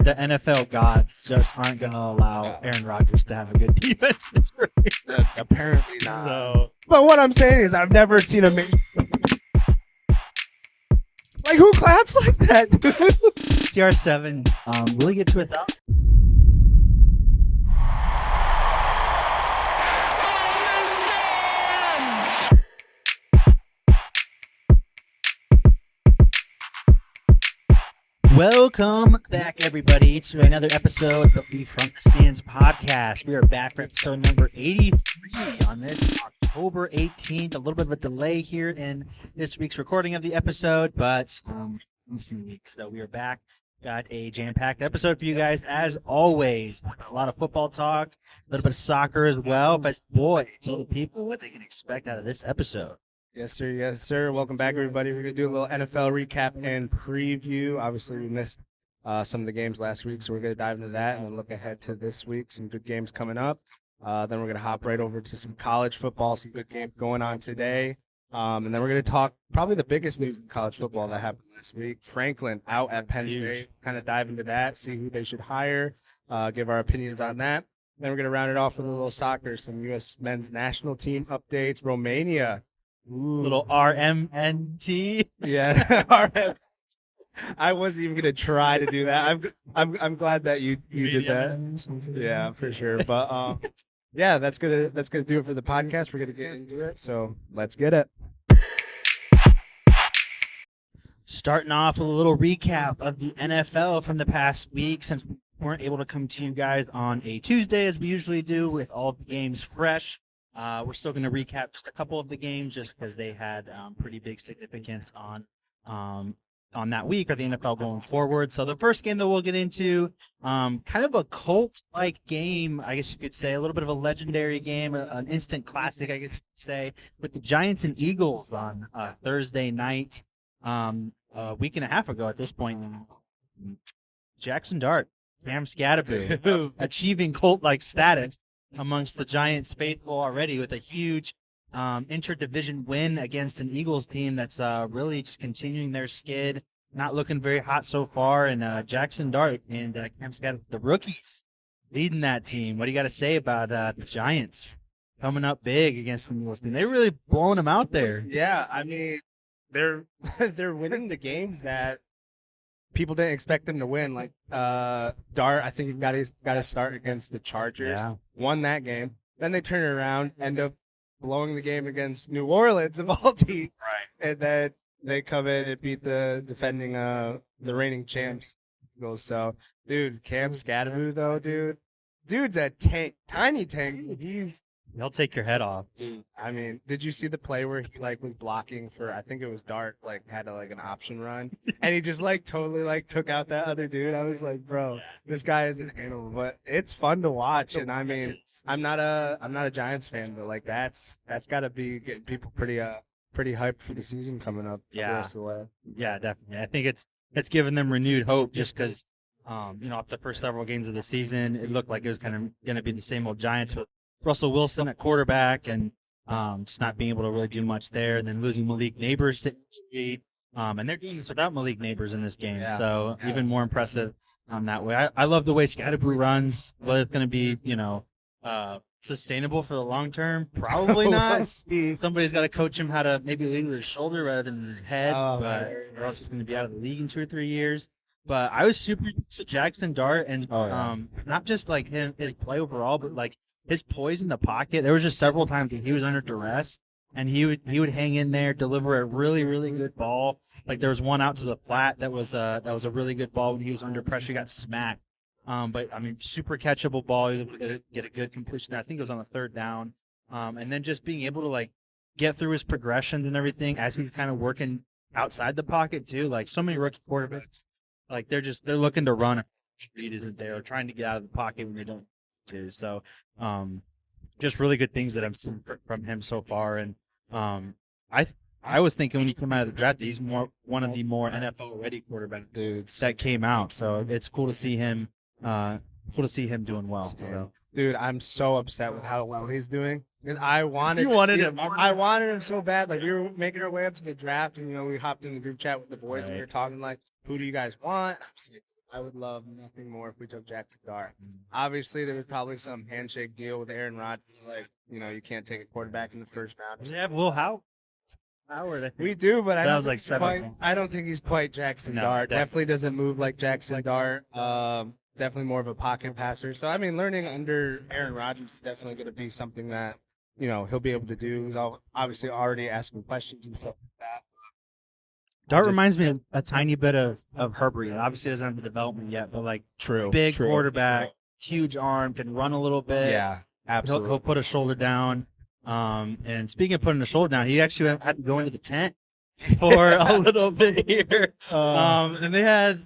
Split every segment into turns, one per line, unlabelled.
the NFL gods just aren't going to allow Aaron Rodgers to have a good defense this year.
Apparently not.
So,
But what I'm saying is I've never seen a like who claps like that, dude?
CR7, will he get to 1,000? Welcome back, everybody, to another episode of the From the Stands podcast. We are back for episode number 83 on this October 18th. A little bit of a delay here in this week's recording of the episode, but missing week. So we are back. Got a jam-packed episode for you guys, as always. A lot of football talk, a little bit of soccer as well. But boy, tell the people what they can expect out of this episode.
Yes, sir. Yes, sir. Welcome back, everybody. We're going to do a little NFL recap and preview. Obviously, we missed some of the games last week, so we're going to dive into that and then look ahead to this week. Some good games coming up. Then we're going to hop right over to some college football, some good games going on today. And then we're going to talk probably the biggest news in college football that happened last week. Franklin out at Penn State. Kind of dive into that, see who they should hire, give our opinions on that. Then we're going to round it off with a little soccer, some U.S. men's national team updates. Romania.
Ooh. Little RMNT.
Yeah. I wasn't even gonna try to do that. I'm glad that you did that. Yeah, for sure. But yeah, that's gonna do it for the podcast. We're gonna get into it. So let's get it.
Starting off with a little recap of the NFL from the past week, since we weren't able to come to you guys on a Tuesday as we usually do with all the games fresh. We're still going to recap just a couple of the games just because they had pretty big significance on that week or the NFL going forward. So the first game that we'll get into, kind of a cult-like game, I guess you could say, a little bit of a legendary game, an instant classic, I guess you could say, with the Giants and Eagles on Thursday night, a week and a half ago at this point. Jackson Dart, Cam Scadaboo, achieving cult-like status amongst the Giants faithful already with a huge interdivision win against an Eagles team that's really just continuing their skid, not looking very hot so far. And Jackson Dart and Cam Scott, the rookies, leading that team. What do you got to say about the Giants coming up big against the Eagles team? They're really blowing them out there.
Yeah, I mean, they're winning the games that people didn't expect them to win. Like Dart, I think he got his start against the Chargers.
Yeah.
Won that game. Then they turn around, end up blowing the game against New Orleans of all teams.
Right.
And then they come in and beat the defending the reigning champs. So, dude, Cam Scadaboo though, dude's a tank, tiny tank.
He'll take your head off.
I mean, did you see the play where he was blocking for, I think it was Dart, had an option run, and he just totally took out that other dude? I was like, bro, this guy isn't handleable. But it's fun to watch, and I mean, I'm not a Giants fan, but that's got to be getting people pretty hyped for the season coming up.
Yeah,
definitely.
I think it's given them renewed hope just because, after the first several games of the season, it looked like it was kind of going to be the same old Giants with Russell Wilson at quarterback and just not being able to really do much there, and then losing Malik Neighbors to injury. And they're doing this without Malik Neighbors in this game, so even more impressive that way. I love the way Scadaboo runs. Whether it's going to be, sustainable for the long term, probably not. Somebody's got to coach him how to maybe lead with his shoulder rather than his head, or else he's going to be out of the league in 2 or 3 years. But I was super into Jackson Dart, and not just his play overall, but his poise in the pocket. There was just several times that he was under duress, and he would hang in there, deliver a really, really good ball. There was one out to the flat that was a really good ball when he was under pressure. He got smacked. But I mean, super catchable ball. He was able to get a good completion. I think it was on the 3rd down. And then just being able to get through his progressions and everything as he's kind of working outside the pocket too. So many rookie quarterbacks, they're looking to run. Speed isn't there, or trying to get out of the pocket when they don't. Too. So just really good things that I've seen from him so far. And I was thinking when he came out of the draft that he's one of the more NFL ready quarterbacks that came out. So it's cool to see him doing well. So.
Dude, I'm so upset with how well he's doing. Because I wanted
him.
I wanted him so bad. We were making our way up to the draft, and we hopped in the group chat with the boys, and we were talking who do you guys want? I would love nothing more if we took Jackson Dart. Obviously, there was probably some handshake deal with Aaron Rodgers, like, you can't take a quarterback in the first round.
Yeah, Will Howard, I think.
We do, but
That was like 7.
I don't think he's quite Jackson
No,
Dart.
definitely.
Definitely doesn't move like Jackson Dart. Definitely more of a pocket passer. So, I mean, learning under Aaron Rodgers is definitely going to be something that, he'll be able to do. He's obviously already asking questions and stuff like that.
Dart reminds me of a tiny bit of Herbert. Obviously, doesn't have the development yet, but like big quarterback, huge arm, can run a little bit.
Yeah, absolutely.
He'll put a shoulder down. And speaking of putting the shoulder down, he actually had to go into the tent for a little bit here. And they had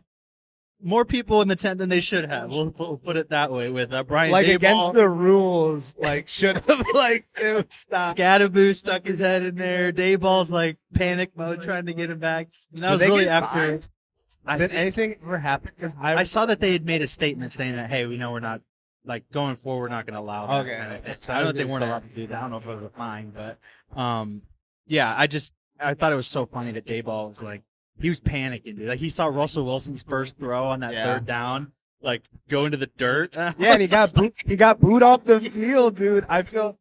more people in the tent than they should have. We'll put it that way with Brian
like
Daboll.
Against the rules, like should have like stopped.
Scadaboo stuck his head in there. Dayball's like panic mode trying to get him back. And that was really after.
Did anything ever happen? Because
I saw that they had made a statement saying that, hey, we know we're not, like, going forward, we're not going to allow that.
Okay.
Kind of thing. So I know that they weren't allowed to do that. I don't know if it was a fine, but yeah, I thought it was so funny that Dayball was like, he was panicking, dude. Like, he saw Russell Wilson's first throw on that third down, like, go into the dirt.
Yeah, and he got booed off the field, dude. I feel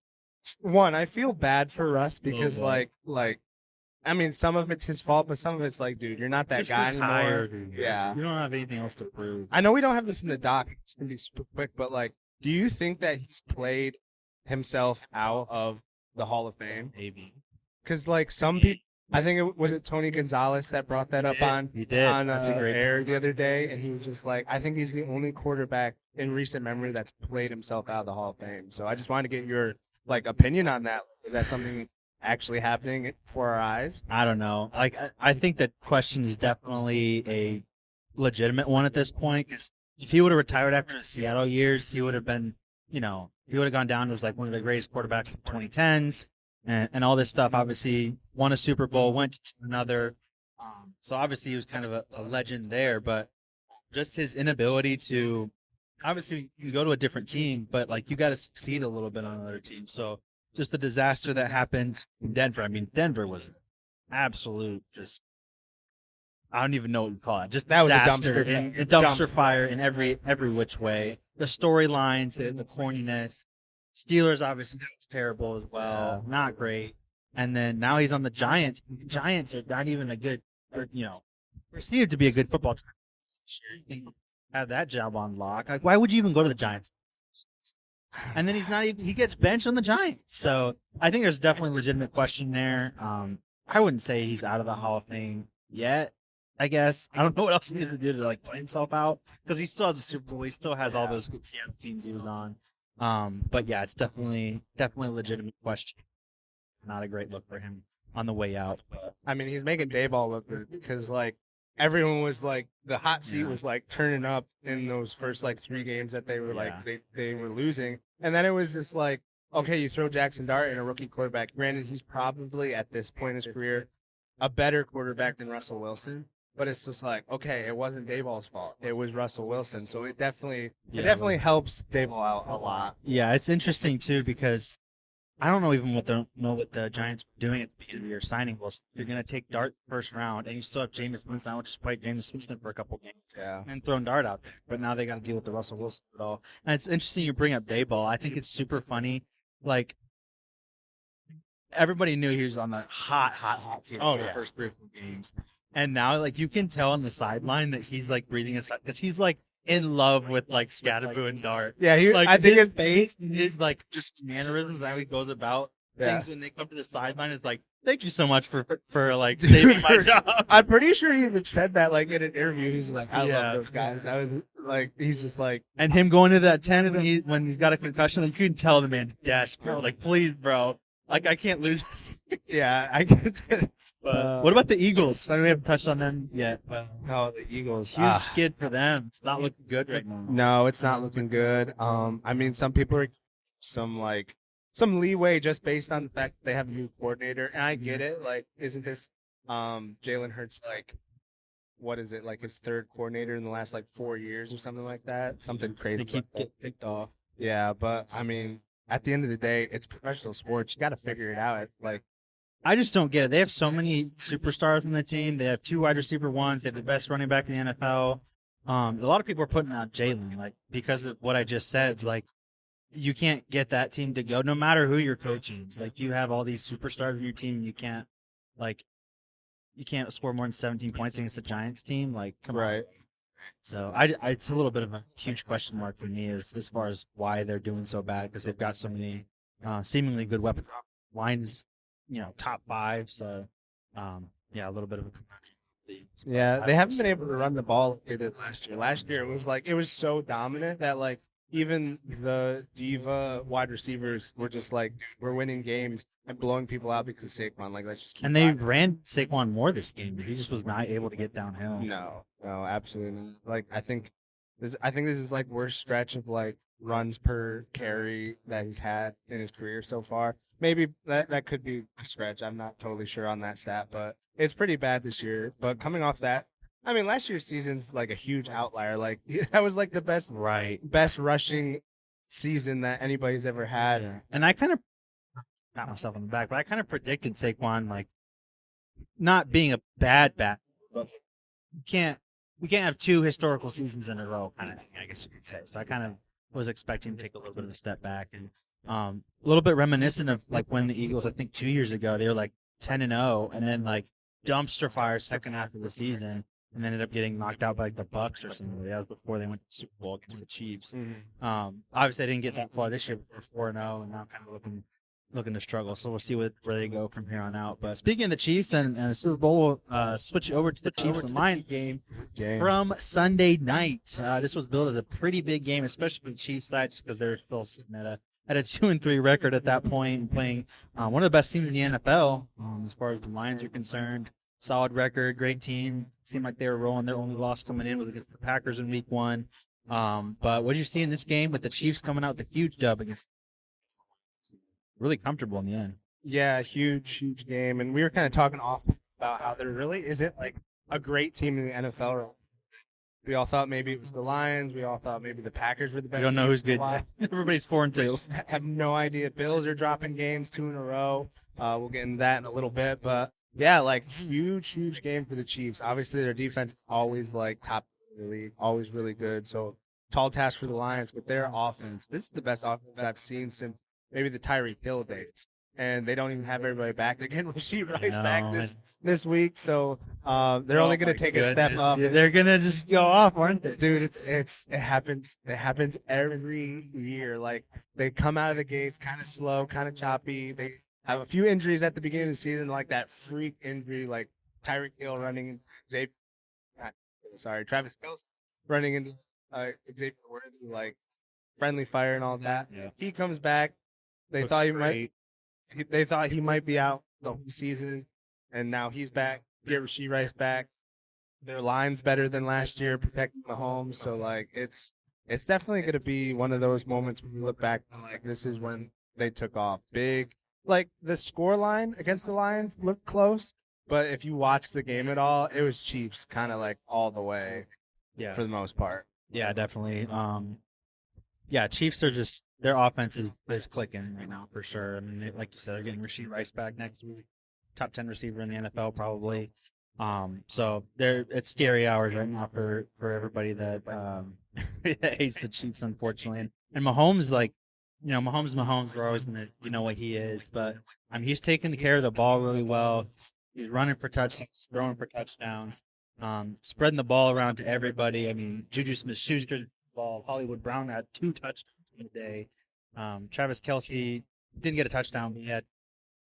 bad for Russ because I mean, some of it's his fault, but some of it's like, dude, you're not that
just
guy
retire,
anymore.
dude.
Yeah.
You don't have anything else to prove.
I know we don't have this in the doc. It's going to be super quick, but, like, do you think that he's played himself out of the Hall of Fame?
Maybe.
Because, like, some people, I think was it Tony Gonzalez that brought that up on
That's a great
air the other day, and he was just like, I think he's the only quarterback in recent memory that's played himself out of the Hall of Fame. So I just wanted to get your, like, opinion on that. Is that something actually happening for our eyes?
I don't know. Like, I think that question is definitely a legitimate one at this point. Because if he would have retired after the Seattle years, he would have been, he would have gone down as like one of the greatest quarterbacks of the 2010s and all this stuff. Obviously, won a Super Bowl, went to another. So obviously, he was kind of a legend there. But just his inability to, obviously, you go to a different team, but like you got to succeed a little bit on another team. So just the disaster that happened in Denver. I mean, Denver was absolute just, I don't even know what you call it. Just
that
disaster,
was a
dumpster fire in every which way. The storylines, the corniness. Steelers, obviously, that's terrible as well. Yeah. Not great. And then now he's on the Giants. The Giants are not even a good, perceived to be a good football team. Sure, you can have that job on lock. Like, why would you even go to the Giants? And then he gets benched on the Giants. So I think there's definitely a legitimate question there. I wouldn't say he's out of the Hall of Fame yet, I guess. I don't know what else he needs to do to like play himself out because he still has a Super Bowl. He still has all those good Seattle teams he was on. But yeah, it's definitely a legitimate question. Not a great look for him on the way out. But
I mean, he's making Dayball look good because like everyone was like the hot seat was like turning up in those first like 3 games that they were like they were losing, and then it was just like, okay, you throw Jackson Dart in a rookie quarterback. Granted, he's probably at this point in his career a better quarterback than Russell Wilson, but it's just like, okay, it wasn't Dayball's fault. It was Russell Wilson, so it definitely helps Dayball out a lot.
Yeah, it's interesting too because I don't know even what the Giants were doing at the beginning of the year signing. Well, you're going to take Dart first round, and you still have Jameis Winston. I would just play Jameis Winston for a couple games and throw Dart out there. But now they got to deal with the Russell Wilson at all. And it's interesting you bring up Dayball. I think it's super funny. Like, everybody knew he was on the hot seat for the first 3 or 4 games. And now, like, you can tell on the sideline that he's, like, breathing his because he's, like, in love with like Scadaboo and Dart.
Yeah,
I think his face and his like just mannerisms, how he goes about things when they come to the sideline is like, thank you so much for like saving my job.
I'm pretty sure he even said that like in an interview. He's like, I love those guys. I was like, he's just like,
and him going to that tent when he's got a concussion, like, you can tell the man desperate. It's like, please, bro, like I can't lose this.
Yeah, I get.
But what about the Eagles? I mean, we haven't touched on them yet. But
no, the Eagles.
Huge skid for them. It's not looking good right now.
No, it's not looking good. I mean, some people are some leeway just based on the fact that they have a new coordinator, and I get it. Like, isn't this Jalen Hurts like, what is it, like his 3rd coordinator in the last like 4 years or something like that? Something crazy.
They keep getting picked off.
Yeah, but I mean, at the end of the day, it's professional sports. You got to figure it out. Like,
I just don't get it. They have so many superstars on the team. They have 2 wide receiver ones. They have the best running back in the NFL. A lot of people are putting out Jalen, like because of what I just said. It's like you can't get that team to go, no matter who your coach is. Like you have all these superstars in your team, and like you can't score more than 17 points against the Giants team. Like, come on.
Right.
So it's a little bit of a huge question mark for me as far as why they're doing so bad because they've got so many seemingly good weapons. Lines, top 5. So, a little bit of a conundrum.
Yeah, they haven't been able to run the ball like they did last year. Last year it was so dominant that like even the diva wide receivers were just like, we're winning games and blowing people out because of Saquon. Like, let's just keep
And they
riding.
ran Saquon more this game. He just was not able to get downhill.
No, absolutely not. Like I think this is like worst stretch of like runs per carry that he's had in his career so far. Maybe that could be a stretch. I'm not totally sure on that stat, but it's pretty bad this year. But coming off that, I mean, last year's season's like a huge outlier. Like that was like the best rushing season that anybody's ever had.
Yeah. And I kind of pat myself on the back, but I kind of predicted Saquon like not being a bad bat, but we can't have 2 historical seasons in a row, kind of thing, I guess you could say. So I kind of was expecting to take a little bit of a step back, and a little bit reminiscent of like when the Eagles, I think 2 years ago, they were like 10-0, and then like dumpster fire second half of the season, and ended up getting knocked out by like the Bucks or something. That was before they went to the Super Bowl against the Chiefs.
Mm-hmm.
Obviously, they didn't get that far this year. They're 4-0, and now kind of looking to struggle. So we'll see where they go from here on out. But speaking of the Chiefs and the Super Bowl, we'll switch over to the Chiefs and Lions game from Sunday night. This was billed as a pretty big game, especially for the Chiefs side, just because they're still sitting at a 2-3 record at that point and playing one of the best teams in the NFL as far as the Lions are concerned. Solid record, great team. Seemed like they were rolling. Their only loss coming in was against the Packers in Week 1. But what did you see in this game with the Chiefs coming out with a huge dub against? Really comfortable in the end.
Yeah, huge game. And we were kind of talking off about how there really isn't like a great team in the NFL. We all thought maybe it was the Lions. We all thought maybe the Packers were the best.
We don't know who's good. Everybody's 4-2.
Have no idea. Bills are dropping games 2 in a row. We'll get into that in a little bit. But yeah, like huge game for the Chiefs. Obviously, their defense is always like top of the league, always really good. So tall task for the Lions, but their offense, this is the best offense I've seen since maybe the Tyreek Hill days. And they don't even have everybody back. They're getting Rasheed Rice back this week, so they're only going to take a step up.
They're going to just go off, aren't they?
Dude, it happens. It happens every year. Like they come out of the gates kind of slow, kind of choppy. They have a few injuries at the beginning of the season, like that freak injury, like Tyreek Hill running Travis Kelce running into Xavier Worthy, like friendly fire and all that.
Yeah.
He comes back. They thought he might be out the whole season, and now he's back. Get Rasheed Rice back. Their line's better than last year, protecting Mahomes. So like it's definitely going to be one of those moments when we look back and like this is when they took off big. Like the score line against the Lions looked close, but if you watch the game at all, it was Chiefs kind of like all the way.
Yeah,
for the most part.
Yeah, definitely. Chiefs are just their offense is clicking right now for sure. I mean, like you said, they're getting Rasheed Rice back next week, top 10 receiver in the NFL probably. So it's scary hours right now for everybody that that hates the Chiefs, unfortunately. And Mahomes, like Mahomes, we're always gonna what he is, but he's taking care of the ball really well. He's running for touchdowns, throwing for touchdowns, spreading the ball around to everybody. I mean, Juju Smith-Schuster ball. Hollywood Brown had 2 touchdowns in a day. Travis Kelce didn't get a touchdown, but he had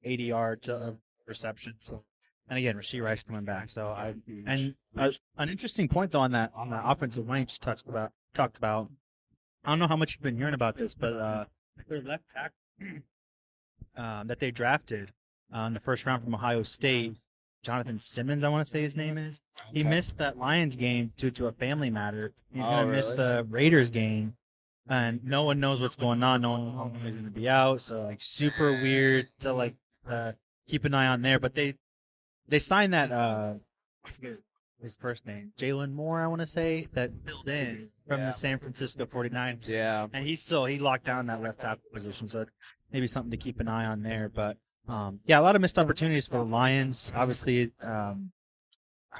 80 yards of reception. So, and again, Rasheed Rice coming back. So an interesting point though on that offensive line you just talked about. I don't know how much you've been hearing about this, but their left tackle that they drafted in the first round from Ohio State, Jonathan Simmons, I want to say his name is. He missed that Lions game due to a family matter. He's going to miss the Raiders game, and no one knows what's going on. No one knows how long he's going to be out. So like super weird to keep an eye on there. But they signed that I forget his first name, Jalen Moore, I want to say, that filled in from the San Francisco 49ers.
Yeah,
and he locked down that left tackle position. So maybe something to keep an eye on there, but. A lot of missed opportunities for the Lions. Obviously, I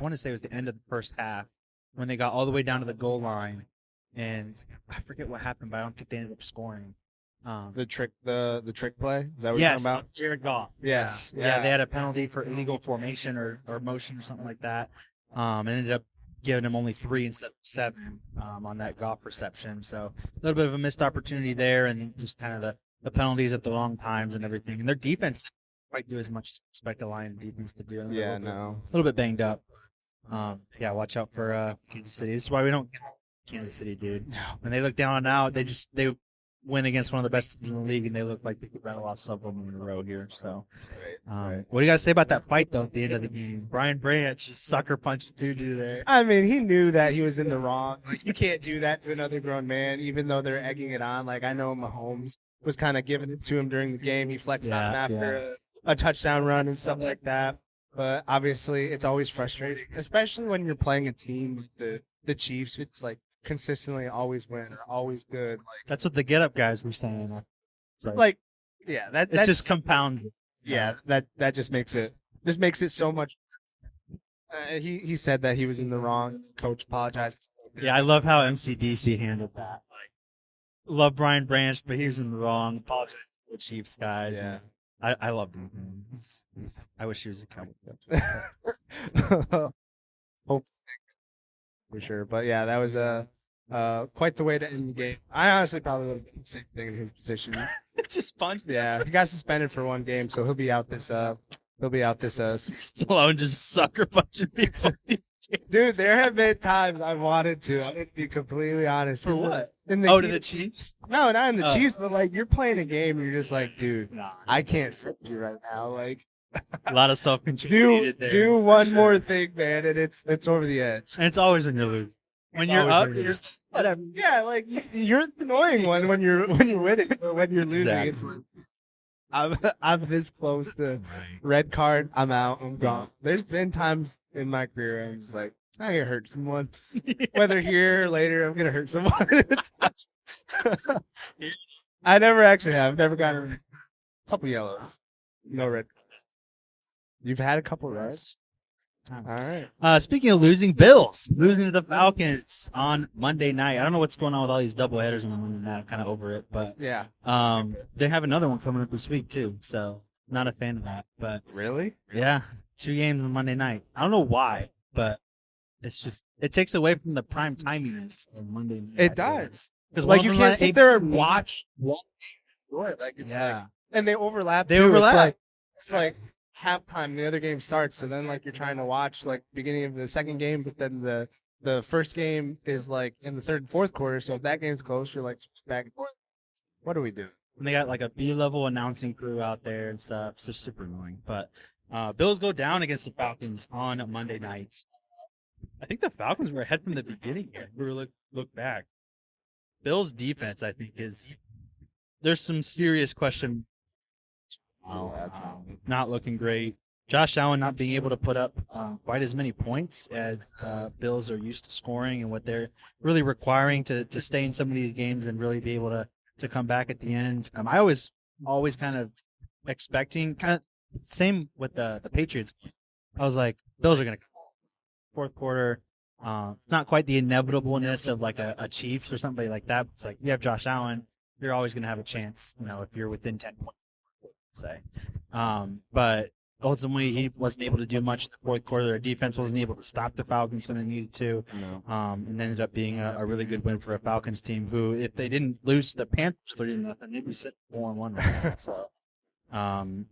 want to say it was the end of the first half when they got all the way down to the goal line, and I forget what happened, but I don't think they ended up scoring.
The trick play. Is that what
Yes,
you're talking about?
Jared Goff.
Yes.
Yeah, they had a penalty for illegal formation or motion or something like that. And ended up giving him only 3 instead of 7 on that Goff reception. So a little bit of a missed opportunity there, and just kind of the penalties at the wrong times and everything. And their defense didn't quite do as much as expect a Lion defense to do.
Yeah,
a
no.
little bit banged up. Yeah, watch out for Kansas City. This is why we don't get Kansas City, dude.
No.
When they look down and out, they win against one of the best teams in the league, and they look like they could rattle off several in a row here. So,
Right.
What do you got to say about that fight, though, at the end of the game? Brian Branch just sucker punched Juju there.
I mean, he knew that he was in the wrong. Like, you can't do that to another grown man, even though they're egging it on. Like, I know Mahomes was kind of giving it to him during the game. He flexed on him after a touchdown run and stuff like that. But obviously, it's always frustrating, especially when you're playing a team like the Chiefs. It's like consistently always win or always good. Like,
That's what the Get Up guys were saying. It's
like yeah,
it just compounds it.
Yeah, that just makes it so much. He said that he was in the wrong. Coach apologized.
Yeah, I love how MCDC handled that. Like, love Brian Branch, but he was in the wrong. Apologize to the Chiefs guy.
Yeah.
I loved him. I wish he was a Cowboy coach.
Hope for sure, but yeah, that was quite the way to end the game. I honestly probably would have done the same thing in his position.
Just punched.
Yeah, he got suspended for 1 game, so he'll be out this.
Stallone just sucker punching people.
Dude, there have been times I wanted to. I'm gonna be completely honest.
For what?
To
the Chiefs?
No, not in the
Oh.
Chiefs, but like you're playing a game, and you're just like, dude,
Nah.
I can't sit you right now. Like,
A lot of self-control.
do one more thing, man, and it's over the edge.
And it's always when you're losing. When
It's
you're
always
up,
when
you're
you're
just whatever.
Yeah, like you're the annoying one when you're winning, but when you're losing,
Exactly.
it's like I'm this close to red card. I'm out. I'm gone. There's been times in my career I'm just like, I'm gonna hurt someone, whether here or later. I'm gonna hurt someone. It's fine. I never actually have. I've never gotten a couple yellows, no red cards. You've had a couple reds. All right.
Speaking of losing, Bills losing to the Falcons on Monday night. I don't know what's going on with all these double headers on the Monday night. I'm kind of over it, but
Yeah.
they have another one coming up this week too. So not a fan of that, but
Really?
yeah, 2 games on Monday night. I don't know why, but it's just it takes away from the prime timiness of Monday night.
It does.
Because
Like you can't sit there and watch one game. Like it's
Yeah.
like, and they overlap.
They
too.
overlap.
It's like halftime. The other game starts, so then like you're trying to watch like beginning of the second game, but then the first game is like in the third and fourth quarter. So if that game's close, you're like back and forth. What do we do?
And they got like a B-level announcing crew out there and stuff. So it's super annoying. But Bills go down against the Falcons on Monday nights. I think the Falcons were ahead from the beginning here. We were look back. Bills defense, I think, there's some serious question. Not looking great. Josh Allen not being able to put up quite as many points as Bills are used to scoring, and what they're really requiring to stay in some of these games and really be able to come back at the end. I always kind of expecting same with the Patriots. I was like, Bills are going to fourth quarter. It's not quite the inevitableness of like a Chiefs or somebody like that. It's like you have Josh Allen, you're always going to have a chance, if you're within 10 points, say. But ultimately, he wasn't able to do much in the fourth quarter. Their defense wasn't able to stop the Falcons when they needed to.
No.
And ended up being a really good win for a Falcons team who, if they didn't lose to the Panthers 3-0, they'd be sitting 4-1 right now. So,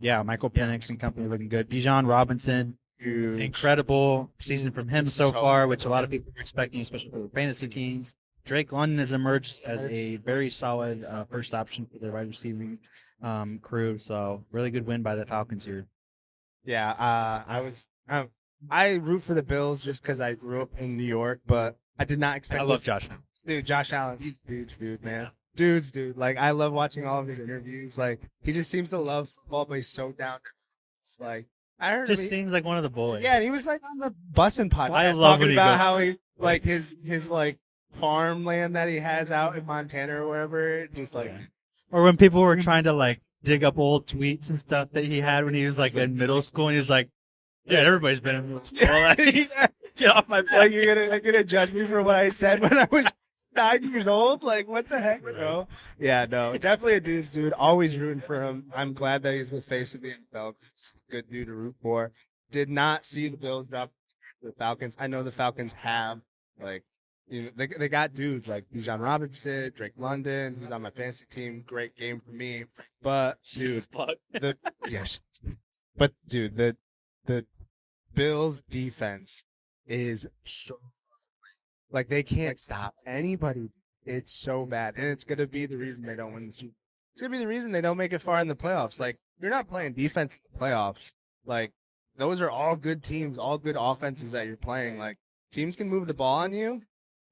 yeah, Michael Penix and company looking good. Bijan Robinson,
Huge.
incredible season from him so far, which a lot of people were expecting, especially for the fantasy teams. Drake London has emerged as a very solid first option for the wide receiving crew. So, really good win by the Falcons here.
Yeah, I root for the Bills just because I grew up in New York, but I did not expect.
I love Josh Allen.
Dude, Josh Allen, he's dude, man. Dude. Like, I love watching all of his interviews. Like, he just seems to love football, but he's so down. It's like, I heard
Just
him,
seems like one of the boys.
yeah, he was like on the Bussin' podcast
I love
talking
when he
about
goes-
how he like his like farmland that he has out in Montana or wherever. Just like,
Or when people were trying to like dig up old tweets and stuff that he had when he was like in middle school, and he was like, "Yeah, everybody's been in middle school." Get off my back.
Like you're gonna judge me for what I said when I was 9 years old? Like what the heck, bro? Yeah, no, definitely a dude. Always rooting for him. I'm glad that he's the face of the NFL. Good dude to root for. Did not see the Bills drop the Falcons. I know the Falcons have they got dudes like Bijan Robinson, Drake London, who's on my fantasy team. Great game for me. But dude, the Bills defense is so like they can't stop anybody. It's so bad, and it's gonna be the reason they don't win the Super Bowl. It's gonna be the reason they don't make it far in the playoffs. Like you're not playing defense in the playoffs. Like those are all good teams, all good offenses that you're playing. Like teams can move the ball on you,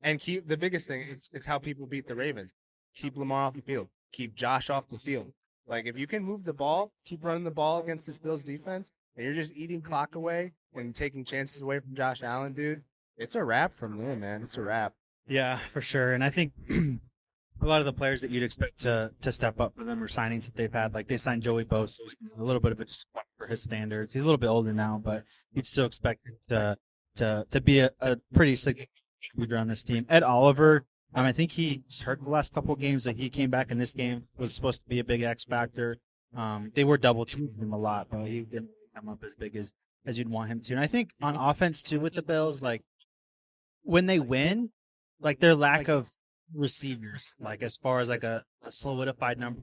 and keep the biggest thing. It's how people beat the Ravens. Keep Lamar off the field. Keep Josh off the field. Like if you can move the ball, keep running the ball against this Bills defense, and you're just eating clock away and taking chances away from Josh Allen, dude. It's a wrap from there, man. It's a wrap.
Yeah, for sure. And I think a lot of the players that you'd expect to step up for them are signings that they've had. Like they signed Joey Bosa, who's a little bit of a disappointment for his standards. He's a little bit older now, but you'd still expect him to be a pretty significant leader on this team. Ed Oliver, I think he was hurt the last couple of games. That he came back in this game, was supposed to be a big X factor. They were double teaming him a lot, but he didn't come up as big as you'd want him to. And I think on offense too with the Bills, like when they win, like their lack of receivers, like as far as like a solidified number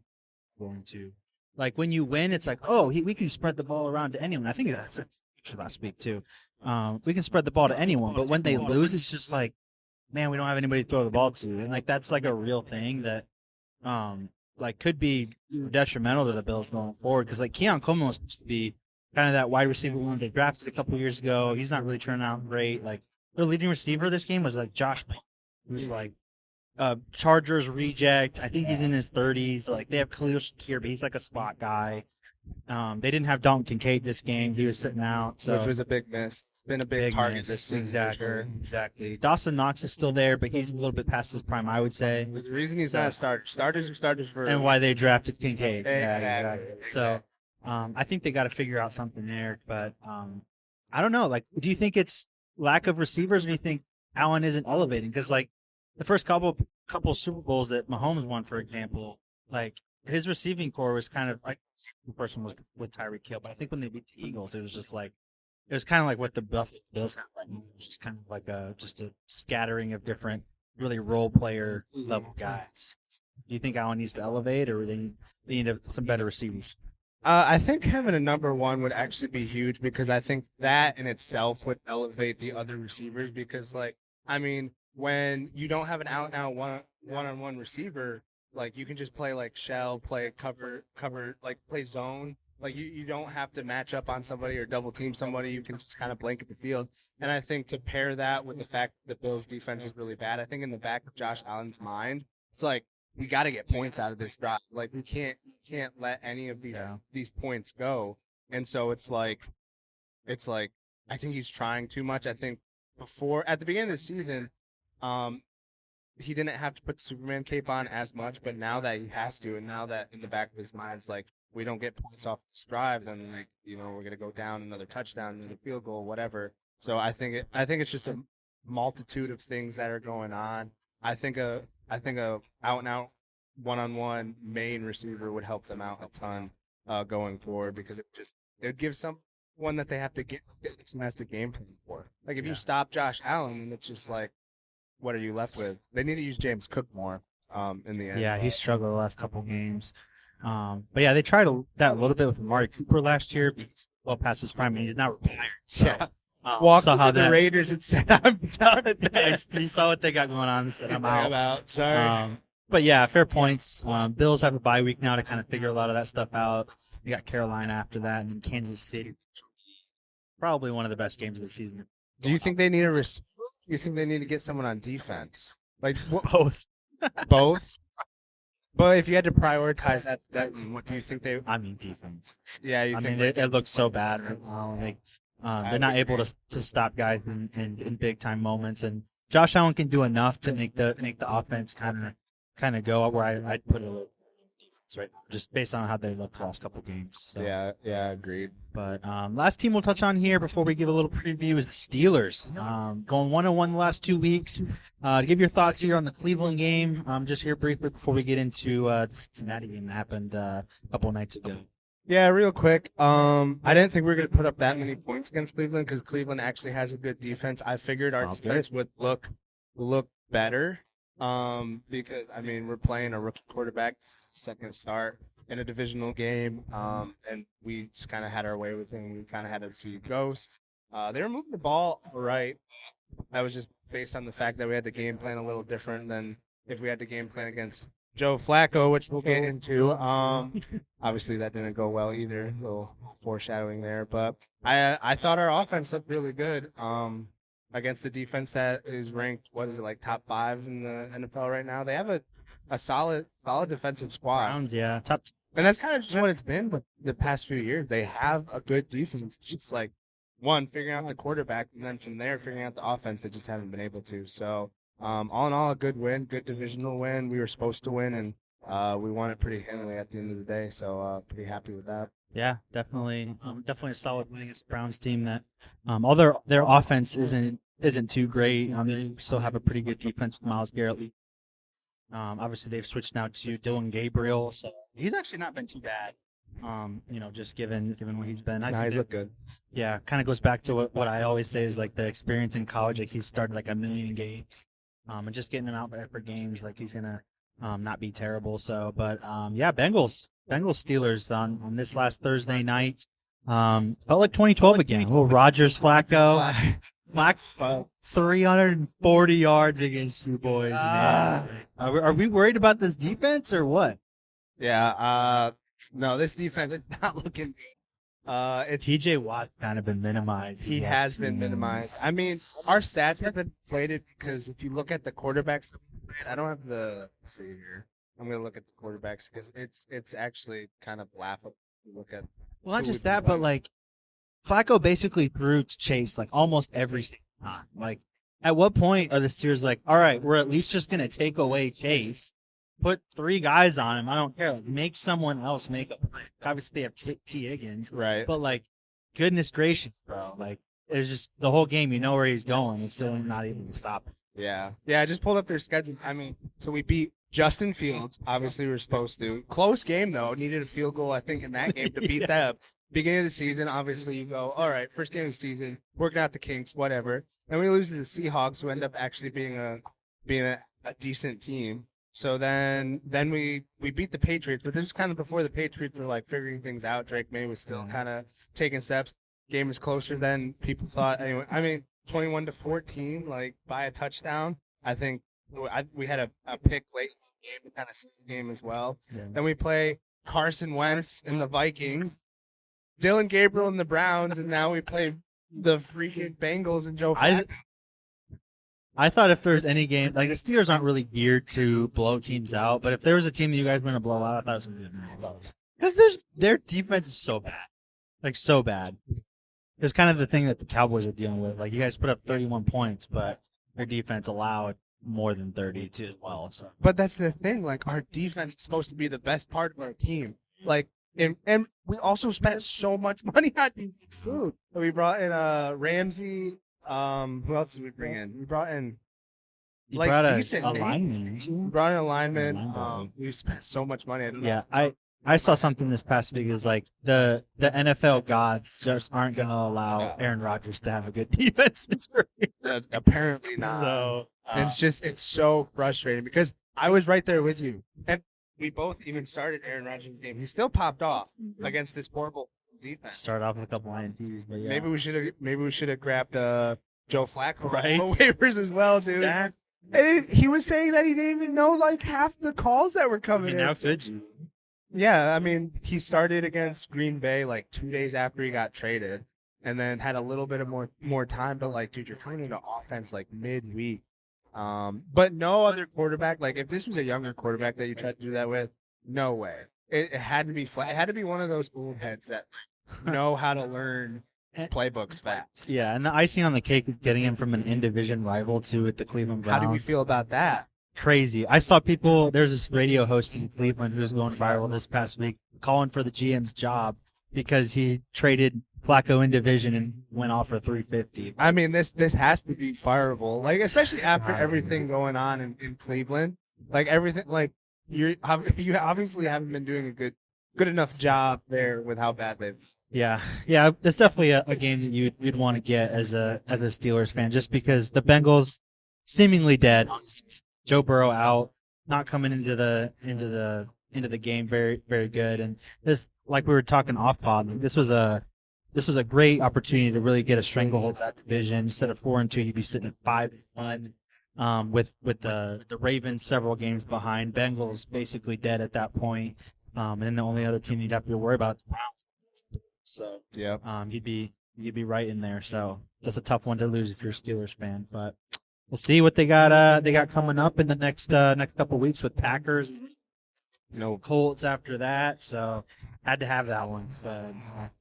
going to, like when you win, it's like, oh, we can spread the ball around to anyone. I think that's last week too. We can spread the ball to anyone, but when they lose, it's just like, man, we don't have anybody to throw the ball to, and like that's like a real thing that, like could be detrimental to the Bills going forward. Because like Keon Coleman was supposed to be kind of that wide receiver one they drafted a couple of years ago. He's not really turning out great. Like their leading receiver this game was like Josh, who's like Chargers reject. I think he's in his 30s. Like they have Khalil Shakir, but he's like a slot guy. They didn't have Dalton Kincaid this game. He was sitting out, so
which was a big miss. Been a big target this season.
Exactly. Dawson Knox is still there, but he's a little bit past his prime, I would say.
The reason he's not a starter. Starters are starters for.
And why they drafted Kincaid.
Exactly.
Yeah, exactly. So I think they got to figure out something there, but I don't know. Like, do you think it's lack of receivers, or do you think Allen isn't elevating? Because like the first couple Super Bowls that Mahomes won, for example, like his receiving core was kind of like the first one was with Tyreek Hill, but I think when they beat the Eagles, it was just like. It was kind of like what the Buffalo Bills have right now. It was just kind of like just a scattering of different, really role player level guys. Do you think Allen needs to elevate, or they need some better receivers?
I think having a number one would actually be huge because I think that in itself would elevate the other receivers. Because, like, I mean, when you don't have an out-and-out one-on-one receiver, like you can just play like shell, play cover, like play zone. Like, you don't have to match up on somebody or double team somebody. You can just kind of blanket the field. And I think to pair that with the fact that the Bills' defense is really bad, I think in the back of Josh Allen's mind, it's like, we got to get points out of this drive. Like, we can't let any of these points go. And so it's like, I think he's trying too much. I think at the beginning of the season, he didn't have to put the Superman cape on as much, but now that he has to, and now that in the back of his mind, it's like, we don't get points off this drive, then like we're gonna go down another touchdown, another field goal, whatever. So I think it's just a multitude of things that are going on. I think a out and out one-on-one main receiver would help them out a ton going forward because it would give someone that they have to get has to game plan for. Like if you stop Josh Allen, it's just like, what are you left with? They need to use James Cook more in the end.
Yeah, he struggled the last couple games. But yeah, they tried that a little bit with Amari Cooper last year. He's well past his prime, and he did not retire. So,
walked to the Raiders and said, "I'm done."
You saw what they got going on and said, "I'm out."
Sorry.
But yeah, fair points. Bills have a bye week now to kind of figure a lot of that stuff out. You got Carolina after that, and then Kansas City. Probably one of the best games of the season.
Do you think they need You think they need to get someone on defense? Like
both.
Both. But if you had to prioritize that, what do you think they?
I mean, defense.
Yeah,
it looks so bad right now. Like, they're not able to stop guys in big time moments, and Josh Allen can do enough to make the offense kind of go where I'd put it a little. defense right now, just based on how they looked the last couple games. So.
Yeah, agreed.
But last team we'll touch on here before we give a little preview is the Steelers. Going 1-1 the last 2 weeks. To give your thoughts here on the Cleveland game, just here briefly before we get into the Cincinnati game that happened a couple of nights ago.
Yeah, real quick. I didn't think we were going to put up that many points against Cleveland because Cleveland actually has a good defense. I figured our defense would look better because, I mean, we're playing a rookie quarterback, second start in a divisional game, and we just kind of had our way with him. We kind of had to see ghosts. They were moving the ball right. That was just based on the fact that we had the game plan a little different than if we had the game plan against Joe Flacco, which we'll get into. Obviously, that didn't go well either. A little foreshadowing there. But I thought our offense looked really good against the defense that is ranked, like top 5 in the NFL right now. They have a solid defensive squad.
Browns, yeah. Top.
And that's kind of just what it's been with the past few years. They have a good defense. It's just like, one, figuring out the quarterback, and then from there, figuring out the offense. They just haven't been able to. So, all in all, a good win, good divisional win. We were supposed to win, and we won it pretty handily at the end of the day. So, pretty happy with that.
Yeah, definitely a solid win against the Browns team that, although their offense isn't too great, they still have a pretty good defense with Myles Garrett. Obviously, they've switched now to Dylan Gabriel, so he's actually not been too bad. Just given what he's been.
He's looked good.
Yeah, kind of goes back to what I always say is like the experience in college. Like he's started like 1 million games, and just getting him out for games, like he's gonna not be terrible. So, but Bengals Steelers on this last Thursday night. Felt like 2012 again. Little Rodgers Flacco. 340 yards against you boys. Are we worried about this defense or what?
Yeah. No, this defense is not looking good. It's
TJ Watt kind of been minimized.
He has been minimized. I mean, our stats have been inflated because if you look at the quarterbacks, I don't have let's see here. I'm going to look at the quarterbacks because it's actually kind of laughable to look at.
Well, not just that, but like Flacco basically threw to Chase like almost every single time. Like, at what point are the Steelers like, all right, we're at least just going to take away Chase, put 3 guys on him. I don't care. Like, make someone else make a play. Obviously, they have T. Higgins.
Right.
But, like, goodness gracious, bro. Like, it's just the whole game, you know where he's going. It's still not able to stop him.
Yeah. Yeah, I just pulled up their schedule. I mean, so we beat Justin Fields. Obviously, we were supposed to. Close game, though. Needed a field goal, I think, in that game to beat them. Beginning of the season, obviously, you go, all right, first game of the season, working out the kinks, whatever. And we lose to the Seahawks, who end up actually being a decent team. So then we beat the Patriots, but this was kind of before the Patriots were like figuring things out. Drake May was still kind of taking steps. Game was closer than people thought. Anyway, I mean, 21-14, like by a touchdown. I think we had a pick late in the game to kind of see the game as well. Yeah. Then we play Carson Wentz and the Vikings, Dylan Gabriel and the Browns, and now we play the freaking Bengals and Joe Flacco.
I thought if there's any game, like the Steelers aren't really geared to blow teams out, but if there was a team that you guys were going to blow out, I thought it was going to be the Bengals. Because their defense is so bad. Like, so bad. It's kind of the thing that the Cowboys are dealing with. Like, you guys put up 31 points, but their defense allowed more than 32 as well. So.
But that's the thing. Like, our defense is supposed to be the best part of our team. Like, and we also spent so much money on defense, too. We brought in Ramsey. Who else did we bring in? We brought in decent names. We brought in a lineman. We spent so much money.
I saw something this past week is like the NFL gods just aren't going to allow Aaron Rodgers to have a good defense.
Apparently not.
So
it's so frustrating because I was right there with you, and we both even started Aaron Rodgers' game. He still popped off against this horrible defense.
Start off with a couple INTs, but yeah.
Maybe we should have grabbed Joe Flacco
right?
waivers as well, dude. And he was saying that he didn't even know like half the calls that were coming in.
Now could you?
Yeah, I mean, he started against Green Bay like 2 days after he got traded, and then had a little bit of more time. But like, dude, you're coming into offense like midweek. But no other quarterback. Like, if this was a younger quarterback that you tried to do that with, no way. It had to be flat. It had to be one of those old heads that know how to learn playbooks fast.
Yeah, and the icing on the cake is getting him from an in-division rival to the Cleveland Browns.
How do we feel about that?
crazy. I saw people. There's this radio host in Cleveland who was going viral this past week, calling for the GM's job because he traded Flacco in division and went off for 350.
I mean, this has to be fireable, like especially after everything going on in Cleveland, like everything, like you obviously haven't been doing a good enough job there with how bad they've.
Yeah, it's definitely a game that you'd want to get as a Steelers fan, just because the Bengals seemingly dead. Joe Burrow out, not coming into the game very very good, and this, like we were talking off pod, this was a great opportunity to really get a stranglehold of that division. Instead of 4-2, you'd be sitting at 5-1. With the Ravens several games behind, Bengals basically dead at that point, and then the only other team you'd have to worry about is the Browns. So you'd be right in there. So that's a tough one to lose if you're a Steelers fan. But we'll see what they got coming up in the next couple of weeks with Packers. Colts after that. So had to have that one. But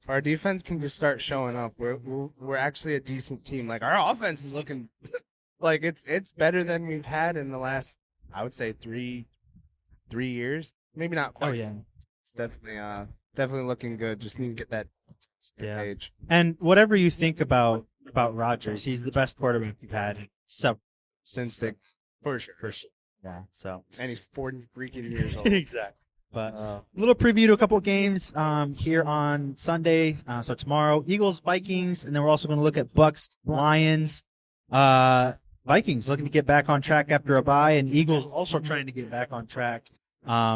our defense can just start showing up. We're actually a decent team. Like our offense is looking like it's better than we've had in the last, I would say, 3 years. Maybe not quite.
Oh yeah,
it's definitely looking good. Just need to get that page.
And whatever you think about Rodgers, he's the best quarterback we've had
since big, for sure.
Yeah. So,
and he's 40 freaking years old.
Exactly. But a little preview to a couple of games here on Sunday. So tomorrow, Eagles, Vikings, and then we're also going to look at Bucks, Lions. Vikings looking to get back on track after a bye, and Eagles also trying to get back on track.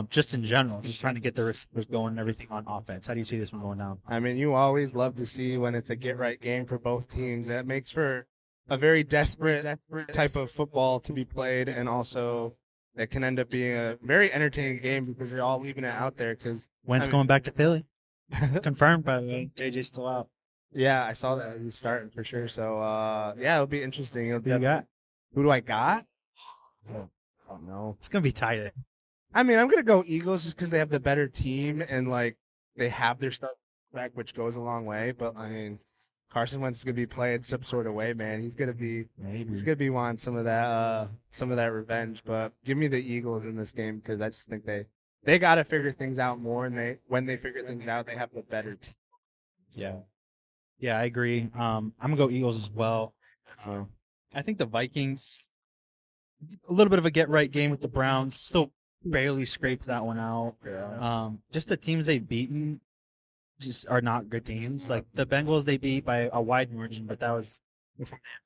Just in general, just trying to get the receivers going and everything on offense. How do you see this one going down?
I mean, you always love to see when it's a get-right game for both teams. That makes for a very desperate type of football to be played, and also it can end up being a very entertaining game because they're all leaving it out there. Because
Wentz going back to Philly. Confirmed, by the way. JJ's still out.
Yeah, I saw that. He's starting for sure. So, it'll be interesting.
Who you got?
Who do I got? I don't know.
It's going to be tight.
I mean, I'm going to go Eagles just because they have the better team and, like, they have their stuff back, which goes a long way. But, I mean, Carson Wentz is going to be playing some sort of way, man. He's going to be wanting some of that revenge. But give me the Eagles in this game because I just think they got to figure things out more. And when they figure things out, they have the better team. So.
Yeah, I agree. I'm going to go Eagles as well. I think the Vikings, a little bit of a get-right game with the Browns, still barely scraped that one out.
Yeah.
Just the teams they've beaten just are not good teams. Like the Bengals, they beat by a wide margin, but that was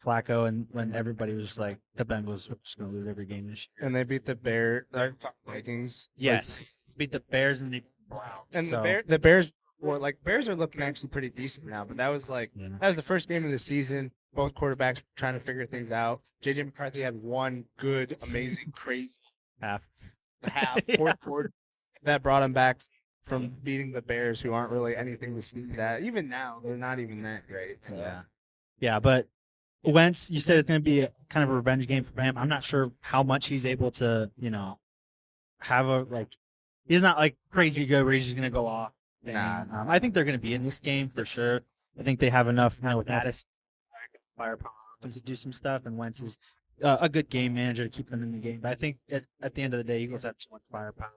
Flacco, and when everybody was just like, the Bengals are just going to lose every game this year.
And they beat the Vikings.
Yes. Beat the Bears and the Browns.
And the Bears Bears are looking actually pretty decent now, but that was that was the first game of the season. Both quarterbacks trying to figure things out. JJ McCarthy had one good, amazing, crazy fourth quarter that brought him back from beating the Bears, who aren't really anything to sneeze at. Even now, they're not even that great. So.
Yeah, but Wentz, you said it's going to be kind of a revenge game for him. I'm not sure how much he's able to, have he's not like crazy good where he's just going to go off.
Nah.
I think they're going to be in this game for sure. I think they have enough with Addis firepower to do some stuff, and Wentz is a good game manager to keep them in the game. But I think at the end of the day, Eagles have too much firepower.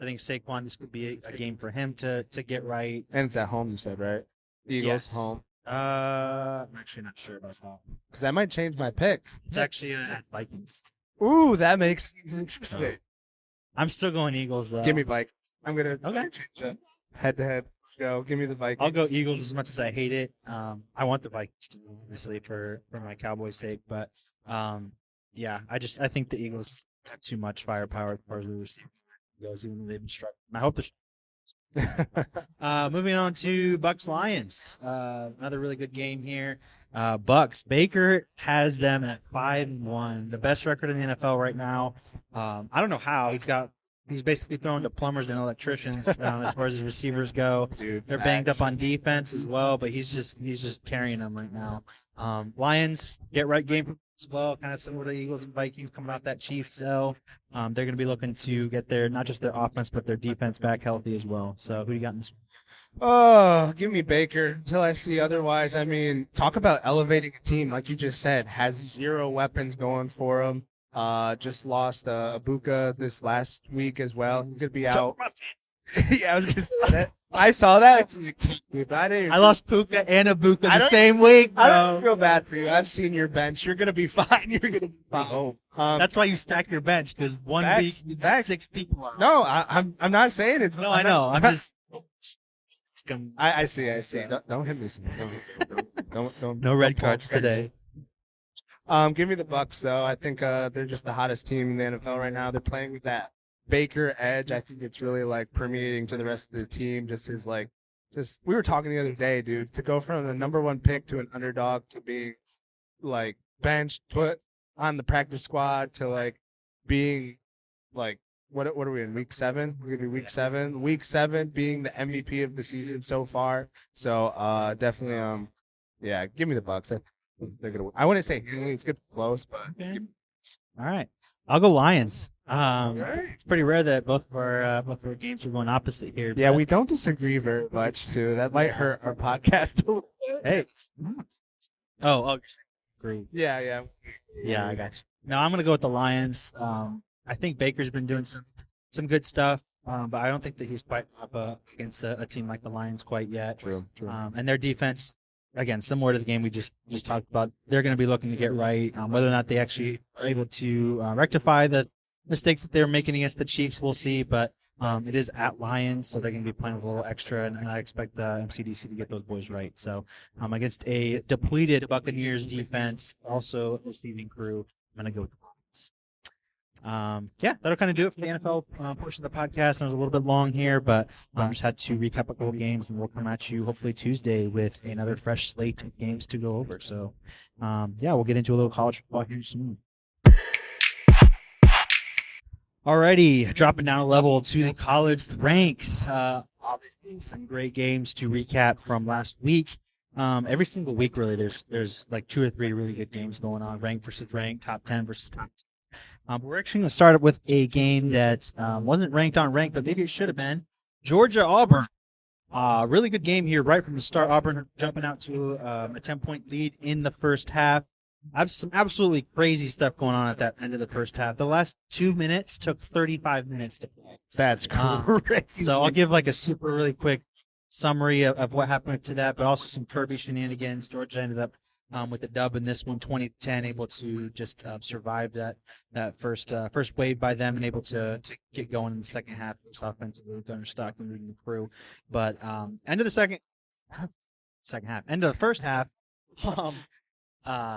I think Saquon, this could be a game for him to get right.
And it's at home, you said, right? Eagles home.
I'm actually not sure about that.
Because that might change my pick.
It's actually at Vikings.
Ooh, that makes things interesting.
I'm still going Eagles, though.
Give me Vikings. I'm going to
change
it. Head-to-head. Let's go. Give me the Vikings.
I'll go Eagles as much as I hate it. I want the Vikings to win, obviously, for my Cowboys' sake. But, I think the Eagles have too much firepower as far as the receiver goes, even though they've been struggling. I hope they're moving on to Bucks-Lions. Another really good game here. Bucks. Baker has them at 5-1, the best record in the NFL right now. I don't know how. He's basically throwing to plumbers and electricians as far as his receivers go.
Dude,
they're banged up on defense as well, but he's just carrying them right now. Lions get right game as well, kind of similar to the Eagles and Vikings coming off that Chiefs L. They're going to be looking to get not just their offense but their defense back healthy as well. So who do you got in this one?
Oh, give me Baker until I see otherwise. I mean, talk about elevating a team, like you just said, has zero weapons going for him. Just lost Ibuka this last week as well. He's gonna be out. Yeah, I was gonna say that. I saw that. Dude,
I lost Puka and Ibuka
I
the
don't-
same week.
I
bro.
don't feel bad for you. I've seen your bench. You're gonna be fine. You're gonna be fine.
That's why you stack your bench, because one
Facts,
week
facts.
6 people are.
No, I'm not saying it's.
No, I know. I'm just.
I see. Don't hit me. Don't.
No red cards today.
Give me the Bucks though. I think they're just the hottest team in the NFL right now. They're playing with that Baker edge. I think it's really like permeating to the rest of the team. We were talking the other day, dude, to go from the number 1 pick to an underdog to being like benched, put on the practice squad to like being like what are we in week 7? We're gonna be week 7. Week 7 being the MVP of the season so far. So definitely yeah, give me the Bucks. They're gonna win. I wouldn't say handily, it's good close, but
Okay. All right, I'll go Lions. It's pretty rare that both of our games are going opposite here.
yeah,
but-
we don't disagree very much too. That might hurt our podcast a little bit.
Hey. Oh, you're saying agree.
Yeah.
Yeah, I got you. No, I'm gonna go with the Lions. I think Baker's been doing some good stuff, but I don't think that he's quite up against a team like the Lions quite yet.
True.
And their defense, again, similar to the game we just talked about, they're going to be looking to get right. Whether or not they actually are able to rectify the mistakes that they're making against the Chiefs, we'll see. But it is at Lions, so they're going to be playing with a little extra, and I expect MCDC to get those boys right. So against a depleted Buccaneers defense, also a receiving crew, I'm going to go with the Lions. Yeah, that'll kind of do it for the NFL portion of the podcast. I was a little bit long here, but just had to recap a couple of games, and we'll come at you hopefully Tuesday with another fresh slate of games to go over. So, yeah, we'll get into a little college football here soon. Alrighty, dropping down a level to the college ranks. Obviously, some great games to recap from last week. Every single week, really, there's like 2 or 3 really good games going on. Ranked versus ranked, top 10 versus top 10. We're actually going to start with a game that wasn't ranked on ranked, but maybe it should have been. Georgia-Auburn. Really good game here right from the start. Auburn jumping out to a 10-point lead in the first half. I have some absolutely crazy stuff going on at that end of the first half. The last 2 minutes took 35 minutes to play.
That's crazy.
So I'll give like a super really quick summary of what happened to that, but also some Kirby shenanigans. Georgia ended up with the dub in this one, 20-10, able to just survive that first wave by them and able to get going in the second half. Just offensively, Thunderstock and leading the crew. But end of the first half,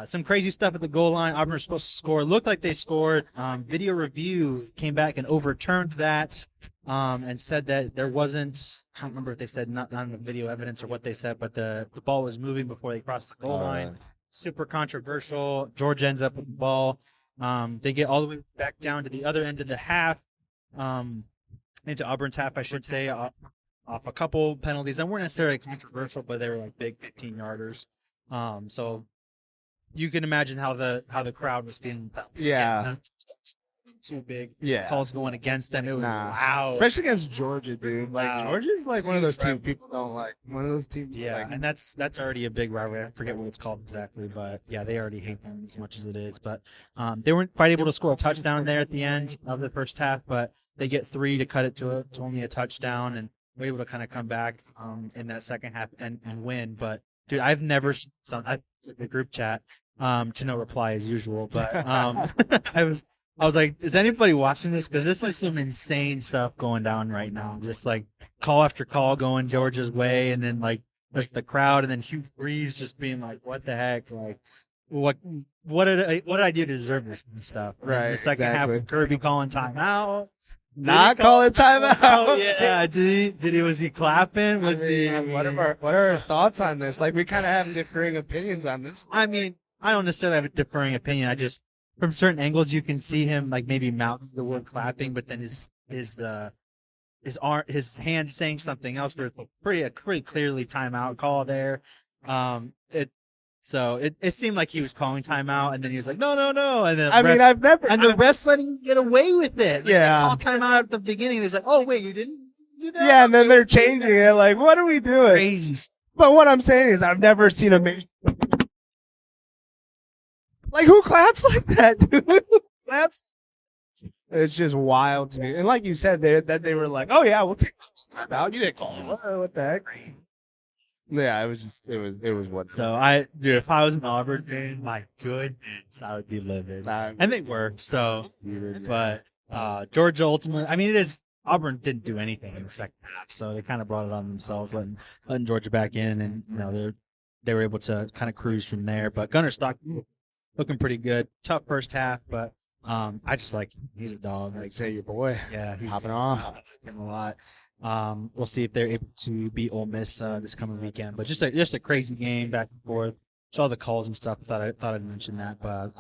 some crazy stuff at the goal line. Auburn was supposed to score. Looked like they scored. Video review came back and overturned that and said that there wasn't, I don't remember if they said not on the video evidence or what they said, but the ball was moving before they crossed the goal line. Super controversial. Georgia ended up with the ball. They get all the way back down to the other end of the half, into Auburn's half, I should say, off a couple penalties that weren't necessarily controversial, but they were like big 15-yarders. So you can imagine how the crowd was feeling.
Yeah.
Too big.
Yeah.
Calls going against them. It was loud.
Especially against Georgia, dude. Like
Wow.
Georgia's like one of those
Huge
teams people don't like. One of those teams.
Yeah,
like,
and that's already a big rivalry. I forget what it's called exactly, but yeah, they already hate them as much as it is. But they weren't quite able to score a touchdown there at the end of the first half, but they get 3 to cut it to only a touchdown, and were able to kind of come back in that second half and win. But dude, I've never seen the group chat to no reply as usual, but I was like, is anybody watching this? Because this is some insane stuff going down right now. Just like call after call going Georgia's way, and then like there's the crowd, and then Hugh Freeze just being like, "What the heck? Like, what did I do to deserve this kind of stuff?" And
Right,
the second half,
exactly.
with Kirby calling timeout.
not calling timeout.
Oh yeah, was he clapping? Was he?
What are our thoughts on this? Like, we kind of have differing opinions on this.
I mean, I don't necessarily have a differing opinion. I just, from certain angles, you can see him like maybe mouthing the word clapping, but then his hand saying something else for a pretty clearly timeout call there. It seemed like he was calling timeout, and then he was like, no, and then the refs letting him get away with it. Like,
Yeah.
they called timeout at the beginning. It's like, oh wait, you didn't do that?
Yeah, and then they're changing it. Like, what are we doing?
Crazy.
But what I'm saying is, I've never seen a like, who claps like that, dude? It's just wild to me. And like you said, they were like, "Oh yeah, we'll take time out." You didn't call it. What the heck? Yeah, it was what.
So dude, if I was an Auburn fan, my goodness, I would be livid. And they were. So, but Georgia ultimately, I mean, it is. Auburn didn't do anything in the second half, so they kind of brought it on themselves, letting Georgia back in, and they were able to kind of cruise from there. But Gunnar Stock looking pretty good. Tough first half, but I just like him. He's a dog.
Like say your boy,
yeah, he's
hopping off.
I like him a lot. We'll see if they're able to beat Ole Miss this coming weekend. But just a crazy game back and forth. Saw the calls and stuff. Thought I'd mention that, but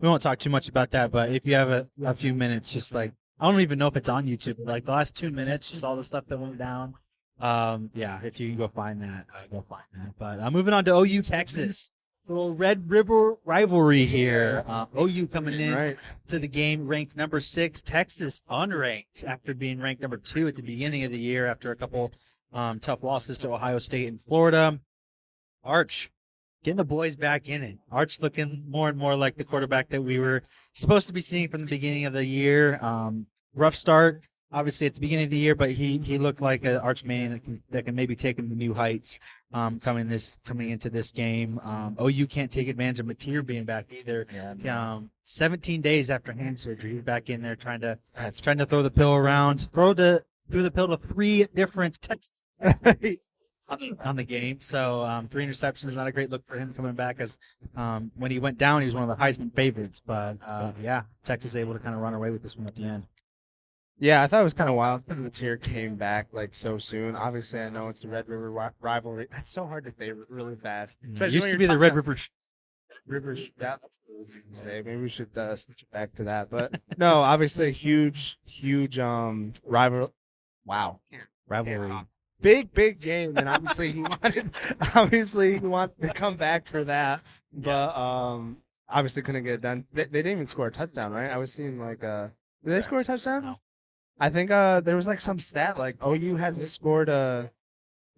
we won't talk too much about that. But if you have a few minutes, just like. I don't even know if it's on YouTube. Like the last 2 minutes, just all the stuff that went down. Yeah, if you can go find that, go find that. But moving on to OU Texas, little Red River rivalry here. OU coming in to the game ranked number 6. Texas unranked after being ranked number 2 at the beginning of the year after a couple tough losses to Ohio State and Florida. Arch. Getting the boys back in it. Arch looking more and more like the quarterback that we were supposed to be seeing from the beginning of the year. Rough start, obviously, at the beginning of the year, but he looked like an Arch man that can maybe take him to new heights coming into this game. OU can't take advantage of Mateer being back either. 17 days after hand surgery, he's back in there trying to throw the pill around, threw the pill to 3 different Texas on the game. So 3 interceptions, not a great look for him coming back, as when he went down, he was one of the Heisman favorites. But Texas able to kind of run away with this one at the end.
Yeah, I thought it was kind of wild that Mateer came back like so soon. Obviously, I know it's the Red River rivalry. That's so hard to say really fast.
It used to be the Red River.
Yeah, that's easy to say. Maybe we should switch it back to that. But no, obviously, huge rival. Wow,
Rivalry.
Big game, and obviously he wanted to come back for that, but obviously couldn't get it done. They didn't even score a touchdown, right? I was seeing like did they score a touchdown?
No.
I think there was like some stat like OU hasn't scored a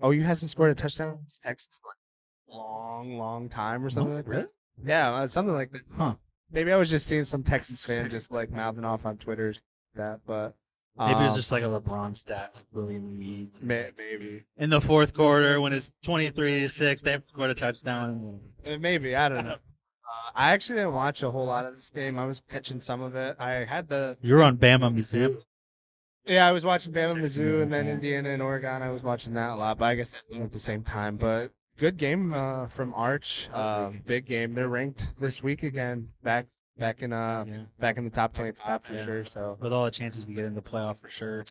touchdown in Texas like long time or something like that. Yeah, something like that.
Huh.
Maybe I was just seeing some Texas fan just like mouthing off on Twitter that, but
maybe it was just like a LeBron stat, William leads.
Maybe
In the fourth quarter, when it's 23-6, they scored a touchdown.
Maybe, I don't know. I actually didn't watch a whole lot of this game. I was catching some of it.
You were on Bama, Mizzou.
Yeah, I was watching Bama, Mizzou, and then Indiana and Oregon. I was watching that a lot, but I guess that wasn't at the same time. But good game from Arch. Big game. They're ranked this week again. Back in the top 25 for sure. So
with all the chances to get into the playoff for sure.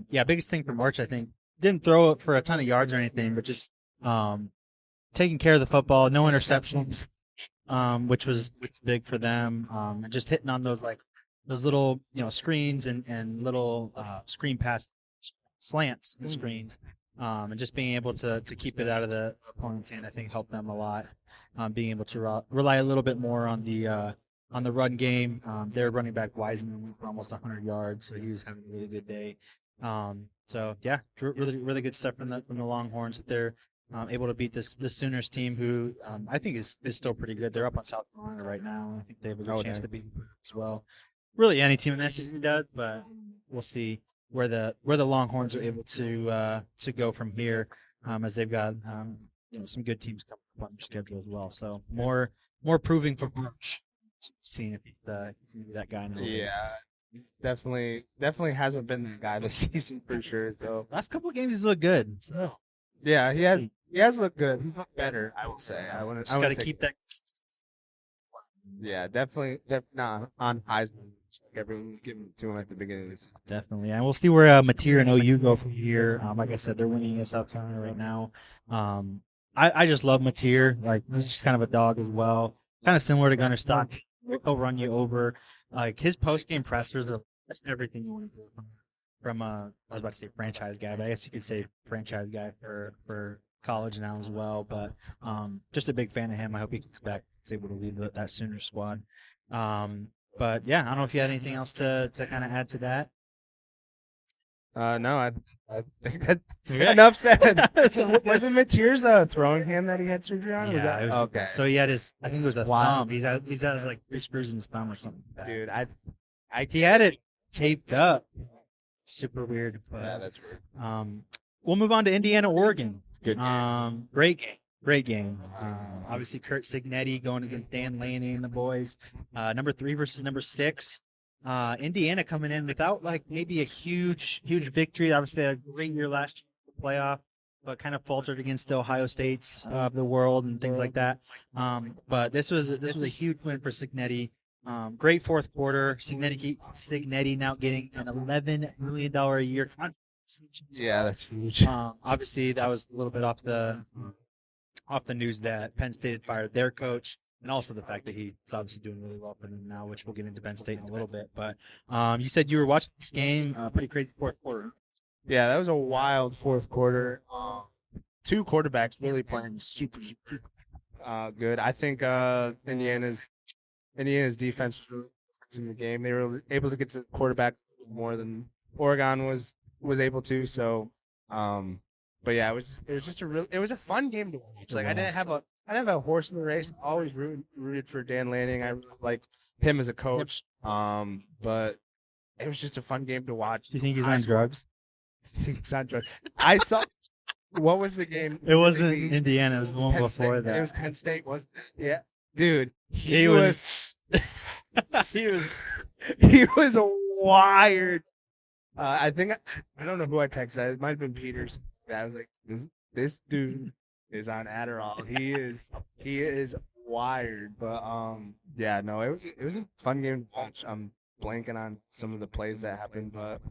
Biggest thing from Arch, I think, didn't throw it for a ton of yards or anything, but just taking care of the football, no interceptions, which was big for them. And just hitting on those little screens and little screen pass slants and screens. And just being able to keep it out of the opponent's hand, I think, helped them a lot. Being able to rely a little bit more on the run game. Their running back Wiseman went for almost 100 yards, so he was having a really good day. Really good stuff from the Longhorns that they're able to beat this Sooners team, who I think is still pretty good. They're up on South Carolina right now. I think they have a good chance to beat them as well. Really, any team in that season does, but we'll see where the Longhorns are able to go from here, as they've got some good teams coming up on their schedule as well. So more proving for March, seeing if he's that guy.
Yeah, definitely hasn't been the guy this season for sure. So
last couple of games he's looked good. So
yeah, he has looked good. He's looked better, I will say. I
just got to keep that.
Yeah, definitely not on Heisman. Like everyone was giving it to him at the beginning of this.
Definitely, and we'll see where Mateer and OU go from here. Like I said, they're winning in South Carolina right now. I just love Mateer. Like, he's just kind of a dog as well. Kind of similar to Gunnar Stock. He'll run you over. Like, his post-game pressers are just everything you want to do from I was about to say franchise guy, but I guess you could say franchise guy for college now as well. But just a big fan of him. I hope he gets back, is able to lead that Sooners squad. But yeah, I don't know if you had anything else to kind of add to that.
No, I think that
Okay.
enough said. Wasn't Mateer's throwing hand that he had surgery on? Was that-
it was,
okay.
So he had his, I think it was a
Wow.
thumb. He's has like 3 screws in his thumb or something like that.
Dude,
He had it taped up. Super weird. But,
yeah, that's weird.
we'll move on to Indiana, Oregon.
Good game.
Great game. Great game. Obviously, Coach Cignetti going against Dan Laney and the boys. Number 3 versus number 6. Indiana coming in without like maybe a huge victory. Obviously, they had a great year last year in the playoff, but kind of faltered against the Ohio States of the world and things like that. But this was a huge win for Cignetti. Great fourth quarter. Cignetti now getting an $11 million a year contract.
Yeah, that's huge.
Obviously, that was a little bit off the news that Penn State had fired their coach, and also the fact that he's obviously doing really well for them now, which we'll get into Penn State in a little bit. But you said you were watching this game, pretty crazy fourth quarter.
Yeah, that was a wild fourth quarter. 2 quarterbacks really playing super good. I think Indiana's defense was really in the game. They were able to get to the quarterback more than Oregon was able to. So, but yeah, it was just it was a fun game to watch. Like I didn't have a horse in the race. Always rooted for Dan Lanning. I really liked him as a coach. But it was just a fun game to watch.
Do you think he's on drugs?
He's on drugs. I saw. What was the game?
It wasn't Indiana. It was the one
Penn
before
State.
that.
It was Penn State, wasn't it? Yeah, dude.
He was
he was wired. I think I don't know who I texted. It might have been Peters. I was like, this dude is on Adderall. He is wired. But yeah, no, it was a fun game to watch. I'm blanking on some of the plays that happened, but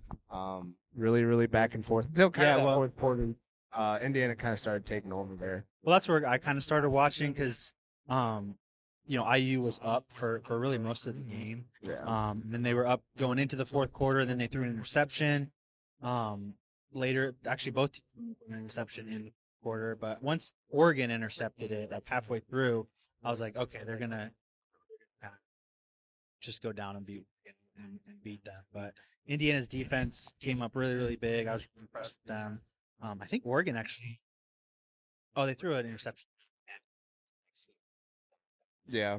really back and forth. Still kind of the fourth quarter. Indiana kind of started taking over there.
Well, that's where I kind of started watching because, IU was up for really most of the game.
Yeah.
And then they were up going into the fourth quarter. Then they threw an interception. Later, actually, both teams threw an interception in the quarter. But once Oregon intercepted it, like halfway through, I was like, okay, they're gonna kind of just go down and beat them. But Indiana's defense came up really big. I was really impressed with them. I think Oregon actually. Oh, they threw an interception.
Yeah.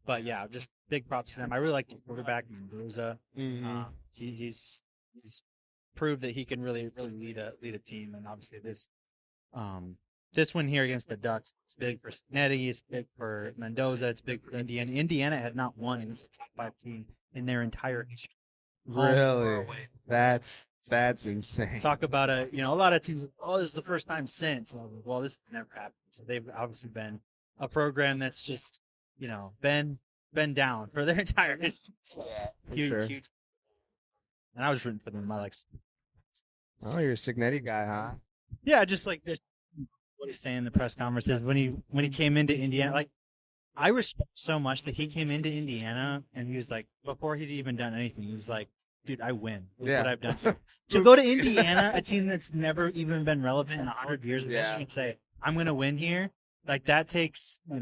But yeah, just big props to them. I really like the quarterback Mendoza.
Mm-hmm.
He's proved that he can really lead a team, and obviously this one here against the Ducks is big for Cignetti. It's big for Mendoza. It's big for Indiana. Indiana had not won against a top 5 team in their entire history.
Really? That's insane.
Talk about a lot of teams. Oh, this is the first time since. Well, this never happened. So they've obviously been a program that's just been down for their entire history. So,
yeah,
huge. And I was rooting for them. I like.
Oh, you're a Cignetti guy, huh?
Yeah, just like this. What he's saying in the press conferences when he came into Indiana, like I respect so much that he came into Indiana and he was like, before he'd even done anything, he's like, dude, I win. Look what I've done here. To go to Indiana, a team that's never even been relevant in 100 years of history, and say, I'm going to win here, like that takes a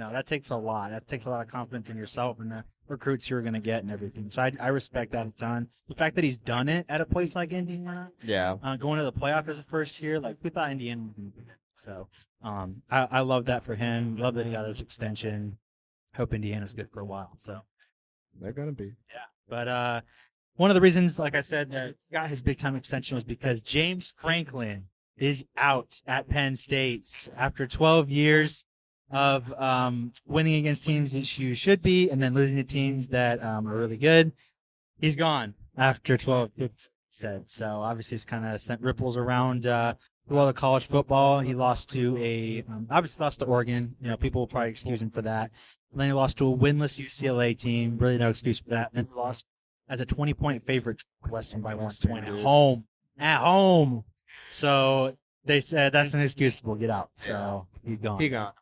lot. That takes a lot of confidence in yourself and the recruits you're going to get and everything. So I respect that a ton. The fact that he's done it at a place like Indiana, going to the playoff as a first year, like we thought Indiana would be good. So I love that for him. Love that he got his extension. Hope Indiana's good for a while. So
they're going to be.
Yeah. But one of the reasons, like I said, that he got his big-time extension was because James Franklin is out at Penn State after 12 years of winning against teams that you should be and then losing to teams that are really good. He's gone after 12 years, said. So obviously it's kind of sent ripples around the world of college football. He lost to obviously lost to Oregon. People will probably excuse him for that. And then he lost to a winless UCLA team. Really no excuse for that. And then he lost as a 20-point favorite to Western by 1 point at home. So they said that's an excusable. Get out. So he's gone.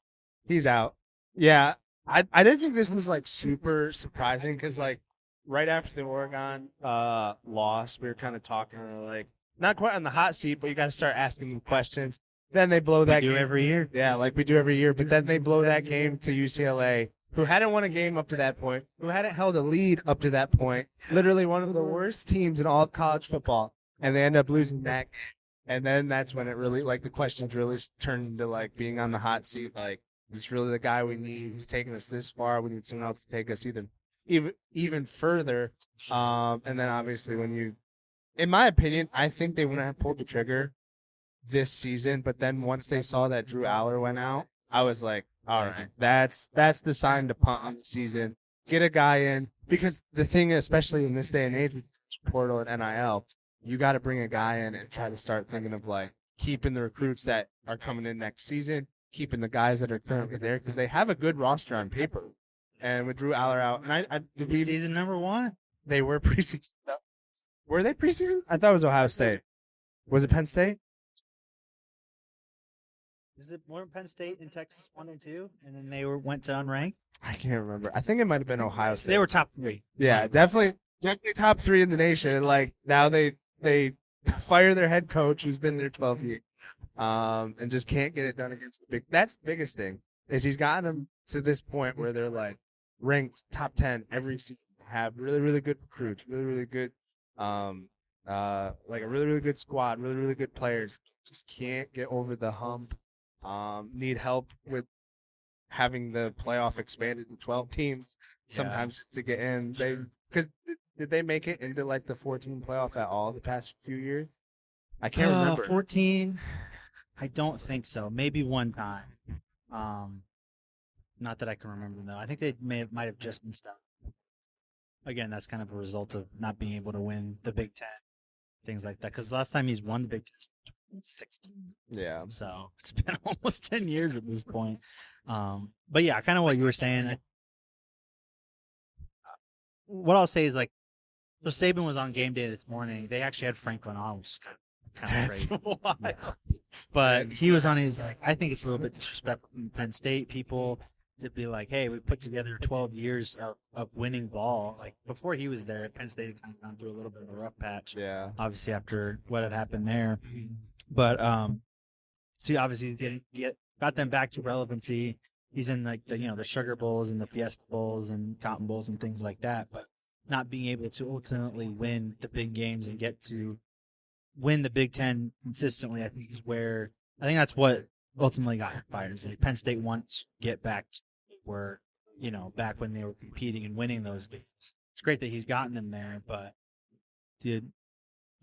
He's out. Yeah. I didn't think this was like super surprising because like right after the Oregon loss, we were kind of talking like not quite on the hot seat, but you got to start asking them questions. Then they blow that game
every year.
Yeah, like we do every year. But then they blow that game to UCLA, who hadn't won a game up to that point, who hadn't held a lead up to that point. Literally one of the worst teams in all of college football. and they end up losing that. And then that's when it really, like, the questions really turned into, like, being on the hot seat. Like, is this really the guy we need? He's taking us this far. We need someone else to take us even further. And then obviously in my opinion, I think they wouldn't have pulled the trigger this season. But then once they saw that Drew Aller went out, I was like, all right, that's the sign to punt on the season. Get a guy in, because the thing, especially in this day and age with portal and NIL, you got to bring a guy in and try to start thinking of, like, keeping the recruits that are coming in next season, keeping the guys that are currently there, because they have a good roster on paper. And with Drew Aller out, and I did we
Season number 1.
they were preseason. Were they preseason? I thought it was Ohio State. Was it Penn State?
Is it more Penn State and Texas 1 and 2, and then they went to unranked?
I can't remember. I think it might have been Ohio State.
They were top 3.
Yeah, definitely top 3 in the nation. Like, now they fire their head coach who's been there 12 years, and just can't get it done against the big. That's the biggest thing, is he's gotten them to this point where they're, like, ranked top 10 every season. Have really, really good recruits, really, really good, like a really, really good squad, really, really good players. Just can't get over the hump. Need help with having the playoff expanded to 12 teams sometimes to get in. Because did they make it into, like, the 14 playoff at all the past few years? I can't remember.
14. I don't think so. Maybe one time. Not that I can remember though. I think they might have just missed out. Again, that's kind of a result of not being able to win the Big Ten, things like that. Because the last time he's won the Big Ten was 16.
Yeah.
So it's been almost 10 years at this point. But yeah, kind of what you were saying. What I'll say is, like, so Saban was on game day this morning. They actually had Franklin on, which is kind of crazy. Yeah. But he was on his, like, I think it's a little bit disrespectful from Penn State people to be like, hey, we put together 12 years of winning ball. Like, before he was there, Penn State had kind of gone through a little bit of a rough patch.
Yeah.
Obviously, after what had happened there. But, see, obviously, got them back to relevancy. He's in, like, the Sugar Bowls and the Fiesta Bowls and Cotton Bowls and things like that. But not being able to ultimately win the big games and get to win the Big Ten consistently, I think that's what ultimately got him fired. Like, Penn State wants to get back to where, back when they were competing and winning those games. It's great that he's gotten them there, but the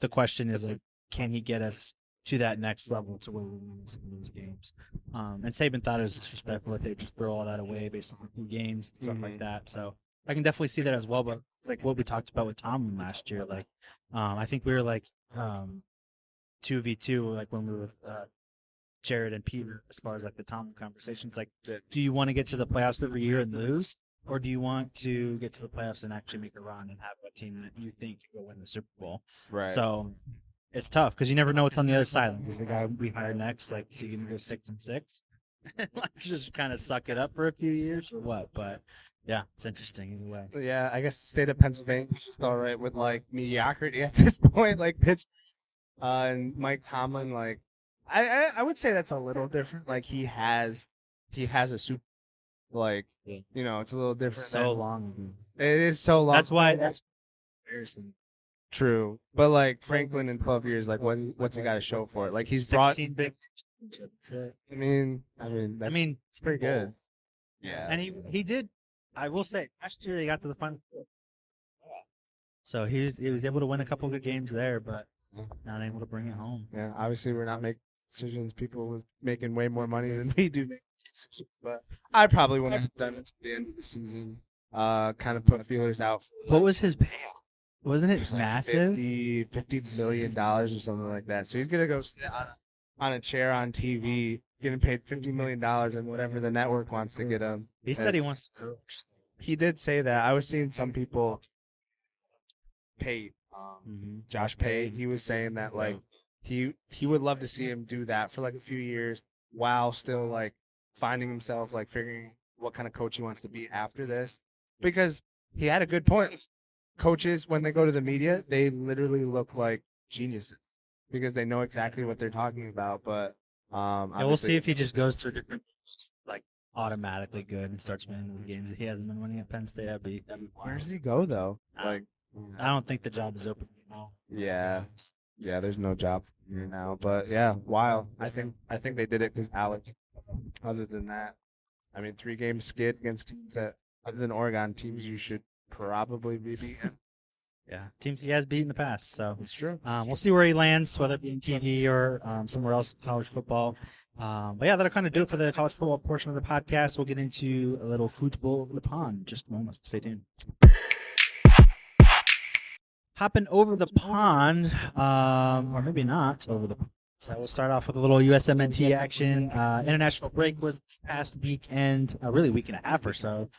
question is, like, can he get us to that next level to where we win some of those games? And Saban thought it was disrespectful if they just throw all that away based on a few games and stuff like that. So I can definitely see that as well. But it's like what we talked about with Tomlin last year. Like, I think we were like 2v2, like when we were with Jared and Peter, as far as, like, the Tomlin conversations. Like, do you want to get to the playoffs every year and lose, or do you want to get to the playoffs and actually make a run and have a team that you think will win the Super Bowl?
Right.
So it's tough because you never know what's on the other side. Like, is the guy we hire next, like, is he going to go 6-6? Like, just kind of suck it up for a few years or what? But yeah, it's interesting either way.
Yeah, I guess the state of Pennsylvania is just all right with, like, mediocrity at this point, like Pittsburgh and Mike Tomlin. Like, I would say that's a little different. Like, he has a super, like, it's a little different.
So long.
It is so long.
That's embarrassing.
True, but, like, Franklin in 12 years, like, what's he got to show for it? Like, he's brought
16 big. That's it.
I mean, it's pretty good. Yeah,
and he did. I will say, last year he got to the final four. So he was able to win a couple good games there, but not able to bring it home.
Yeah, obviously we're not making decisions. People with making way more money than we do make decisions, but I probably wouldn't have done it to the end of the season. Kind of put feelers out.
What was his payout? Wasn't it
Like
massive?
$50 million or something like that. So he's gonna go sit on a chair on TV, getting paid $50 million and whatever the network wants to get him.
He said he wants to coach.
He did say that. I was seeing some people pay Josh Pay. He was saying that, like, he would love to see him do that for, like, a few years while still, like, finding himself, like, figuring what kind of coach he wants to be after this. Because he had a good point. Coaches, when they go to the media, they literally look like geniuses because they know exactly what they're talking about. But
yeah, we'll see if he just goes to a different, just, like, automatically good and starts winning the games that he hasn't been winning at Penn State. That'd be
where does he go though?
I don't think the job is open.
Yeah. Yeah, there's no job here now. But yeah, wild. I think they did it because Alex. Other than that, I mean, 3 game skid against teams that, other than Oregon, teams you should probably be beating.
Yeah, teams he has beat in the past. So
It's true.
we'll see where he lands, whether it be in TV or somewhere else in college football. But yeah, that'll kind of do it for the college football portion of the podcast. We'll get into a little football of the pond in just a moment. Stay tuned. Hopping over the pond, or maybe not over the pond. So we'll start off with a little USMNT action. International break was this past weekend, really week and a half or so,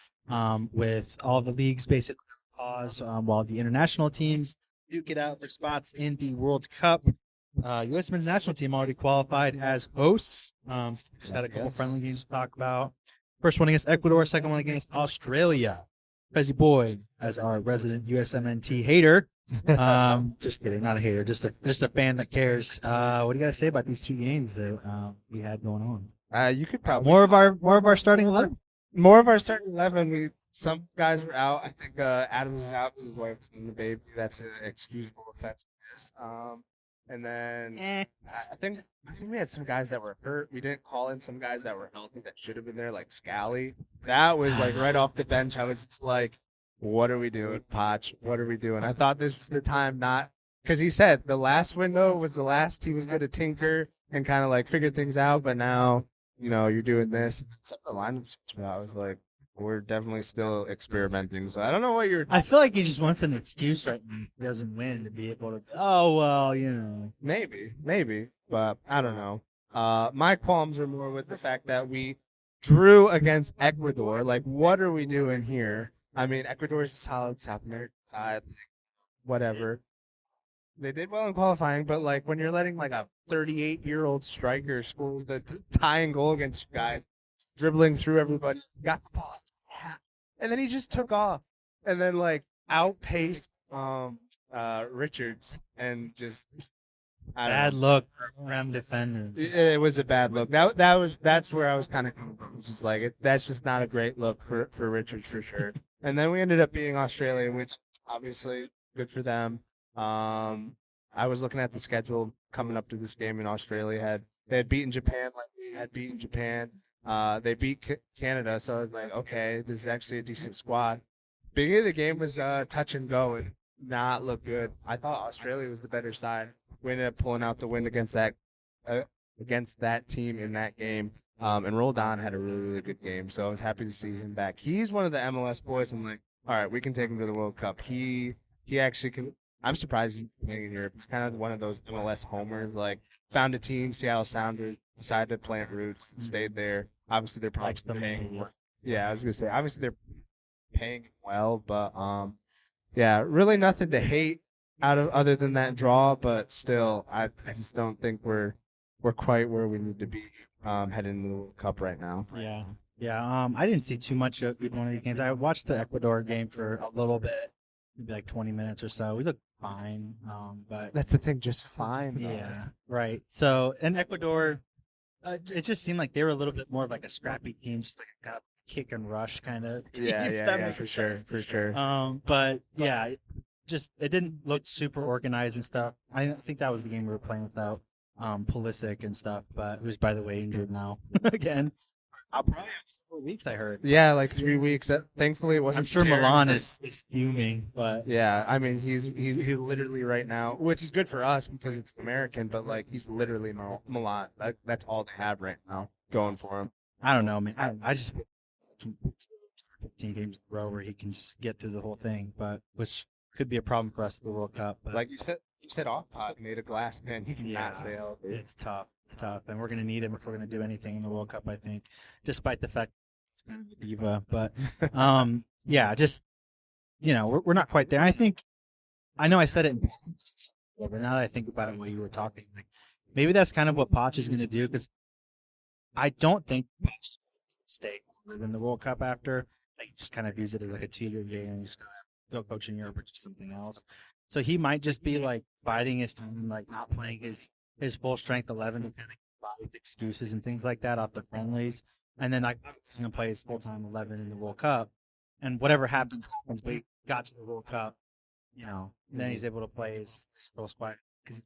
with all the leagues basically pause while the international teams duke it out their spots in the World Cup. U.S. men's national team already qualified as hosts. Just had a couple friendly games to talk about. First one against Ecuador, second one against Australia. Fezzy Boy, as our resident USMNT hater. Just kidding, not a hater, just a fan that cares. What do you got to say about these 2 games that we had going on?
You could probably
More of our starting 11.
more of our starting 11. Some guys were out. I think Adams is out because his wife's in the baby. That's an excusable offense. And then I think we had some guys that were hurt. We didn't call in some guys that were healthy that should have been there, like Scally. That was like right off the bench. I was just like, what are we doing, Poch? What are we doing? I thought this was the time, not because he said the last window was the last he was going to tinker and kind of like figure things out. But now, you're doing this. Some of the lineups, I was like, we're definitely still experimenting. So I don't know what you're.
I feel like he just wants an excuse right now. He doesn't win to be able to. Oh well,
Maybe, but I don't know. My qualms are more with the fact that we drew against Ecuador. Like, what are we doing here? I mean, Ecuador is a solid South American side, whatever. They did well in qualifying, but like when you're letting like a 38-year-old striker score the tying goal against you guys, dribbling through everybody, got the ball, and then he just took off, and then like outpaced Richards, and just
bad look for Rem defender.
It was a bad look. That's where I was kind of coming from. Just like that's just not a great look for Richards for sure. And then we ended up beating Australia, which obviously good for them. I was looking at the schedule coming up to this game in Australia. They had beaten Japan like we had beaten Japan. They beat Canada, so I was like, okay, this is actually a decent squad. Beginning of the game was touch and go and not look good. I thought Australia was the better side. We ended up pulling out the win against that team in that game. And Roldan had a really, really good game, so I was happy to see him back. He's one of the MLS boys. I'm like, all right, we can take him to the World Cup. He actually can. I'm surprised he's playing in Europe. He's kind of one of those MLS homers. Like, found a team, Seattle Sounders, decided to plant roots, stayed there. Obviously, they're probably paying him. Yeah, I was gonna say, obviously they're paying him well, but yeah, really nothing to hate out of other than that draw. But still, I just don't think we're quite where we need to be heading into the World Cup right now.
Yeah. I didn't see too much of either one of these games. I watched the Ecuador game for a little bit, maybe like 20 minutes or so. We looked fine, but
That's the thing, just fine.
yeah, right. So in Ecuador, it just seemed like they were a little bit more of like a scrappy team, just like a kind of kick and rush kind of team.
Yeah, for sure.
But yeah, it didn't look super organized and stuff. I think that was the game we were playing without Pulisic and stuff, but who's by the way injured now again. I'll probably have several weeks. I heard.
Yeah, like 3 weeks. Thankfully, it wasn't.
I'm sure
terrible.
Milan is fuming, but
Yeah, I mean he's literally right now, which is good for us because it's American, but like he's literally Milan. That's all they have right now going for him.
I don't know, man. I just 15 games in a row where he can just get through the whole thing, but which could be a problem for us at the World Cup. But
Like you said off pot made a glass man. He cannot stay healthy.
it's tough, and we're gonna need him if we're gonna do anything in the World Cup. I think, despite the fact it's kind of a diva, but yeah, just we're not quite there. I know I said it, but now that I think about it, while you were talking, like maybe that's kind of what Poch is gonna do because I don't think Poch is gonna stay longer than the World Cup after. Like, just kind of views it as like a 2-year game and he's gonna go coach in Europe or do something else. So he might just be like biding his time and like not playing his full strength 11 and kind of get by with excuses and things like that off the friendlies. And then like he's gonna play his full time 11 in the World Cup. And whatever happens. But he got to the World Cup, then he's able to play his full squad because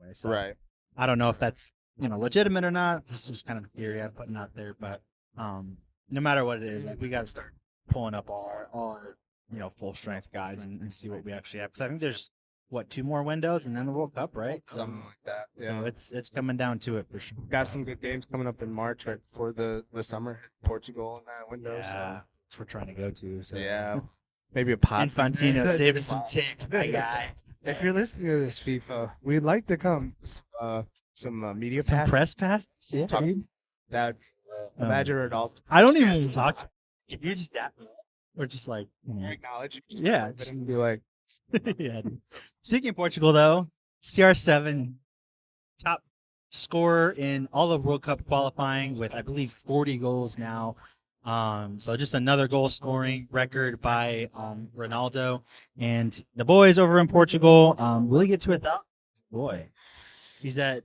anyway. So
Right.
I don't know if that's legitimate or not. It's just kind of a theory I'm putting out there. But no matter what it is, like we got to start pulling up all our full strength guys and see what we actually have. Because I think there's 2 more windows and then the World Cup, right?
Something like that. Yeah.
So it's coming down to it for sure.
Got some good games coming up in March right before the summer. Portugal in that window.
Yeah, which we're trying to go to. So
Yeah. Maybe a pot.
Infantino saving some ticks, my guy.
If you're listening to this, FIFA, we'd like to come. Some media
Some
passes.
press pass. Yeah,
Talk-
dude.
That imagine Ronaldo.
I don't even talk to you. You're just that, or just like
Acknowledge. Just
Yeah,
just be like,
yeah. Dude. Speaking of Portugal, though, CR7 top scorer in all of World Cup qualifying with I believe 40 goals now. So just another goal scoring record by Ronaldo, and the boys over in Portugal will he get to 1,000? Boy, he's at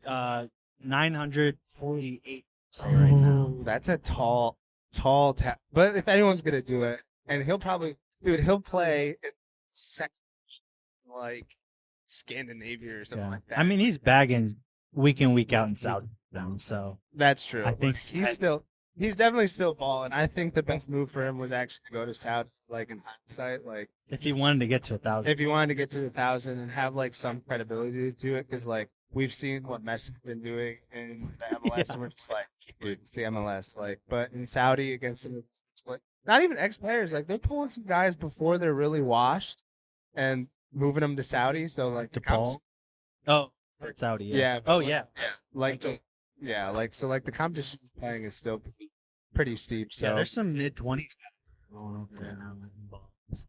948 right now.
that's a tall tap. But if anyone's gonna do it, and he'll probably, he'll play in second, like Scandinavia or something like that.
I mean, he's bagging week in week out in Saudi now, so
that's true.
I think
he's definitely still balling. I think the best move for him was actually to go to Saudi, like in hindsight, like
if he wanted to get to 1,000.
if he wanted to get to 1,000 and have like some credibility to it, because like we've seen what Messi's been doing in the MLS, and we're just like, dude, it's the MLS. Like, but in Saudi against some, like, not even ex-players, like they're pulling some guys before they're really washed and moving them to Saudi. So like
to Paul. Oh, for Saudi. Yes.
Yeah.
Oh yeah.
Like the competition he's playing is still pretty steep. So
Yeah, there's some mid-20s.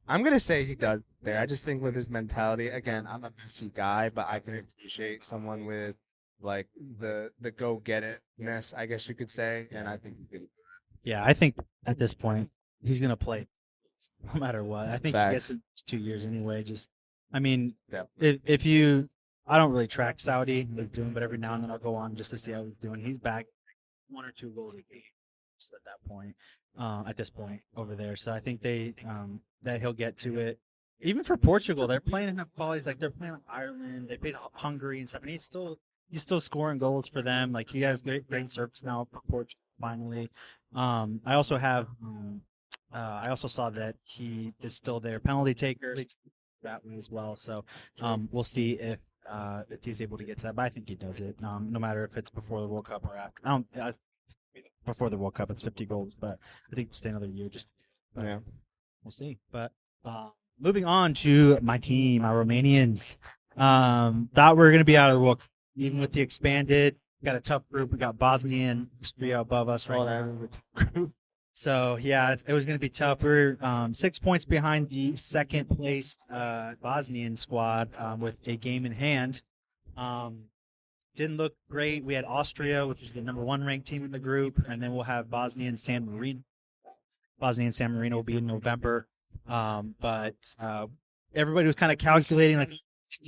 I'm gonna say he does there. I just think with his mentality, again, I'm a Messi guy, but I can appreciate someone with like the go get it ness, I guess you could say, and I think he can.
Yeah, I think at this point he's gonna play no matter what. I think
Facts.
he gets it 2 years anyway. I mean,
Yeah.
if you, I don't really track Saudi like doing, but every now and then I'll go on just to see how he's doing. He's back 1 or 2 goals a game just at that point. At this point over there, so I think that he'll get to it. Even for Portugal, they're playing enough qualities. Like they're playing like Ireland, they played Hungary and stuff, and he's still scoring goals for them. Like he has great service now for Portugal. Finally, I also saw that he is still their penalty taker that way as well. So we'll see if he's able to get to that. But I think he does it. No matter if it's before the World Cup or after. Before the World Cup, it's 50 goals, but I think we'll stay another year.
Yeah.
We'll see. But moving on to my team, my Romanians. Thought we were going to be out of the World Cup, even with the expanded. We got a tough group. We got Bosnia and Austria above us right now. So, yeah, it was going to be tough. We're 6 points behind the second place Bosnian squad with a game in hand. Didn't look great. We had Austria, which is the number 1 ranked team in the group, and then we'll have Bosnia and San Marino. Bosnia and San Marino will be in November. But everybody was kind of calculating like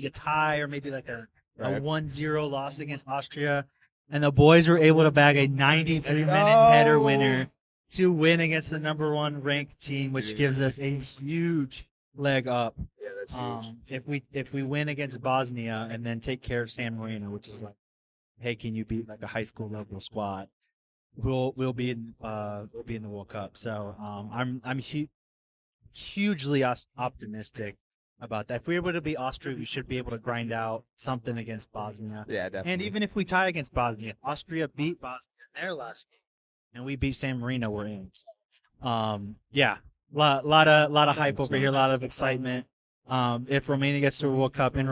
a tie or maybe like a 1-0 loss against Austria. And the boys were able to bag a 93-minute header winner to win against the number 1 ranked team, which gives us a huge leg up.
Yeah, that's huge.
If we win against Bosnia and then take care of San Marino, which is like, hey, can you beat like a high school level squad? We'll be in the World Cup. So I'm hugely optimistic about that. If we're able to beat Austria, we should be able to grind out something against Bosnia.
Yeah, definitely.
And even if we tie against Bosnia, if Austria beat Bosnia in their last game, and we beat San Marino, we're in. Yeah, lot of hype over here, a lot of excitement. If Romania gets to a World Cup in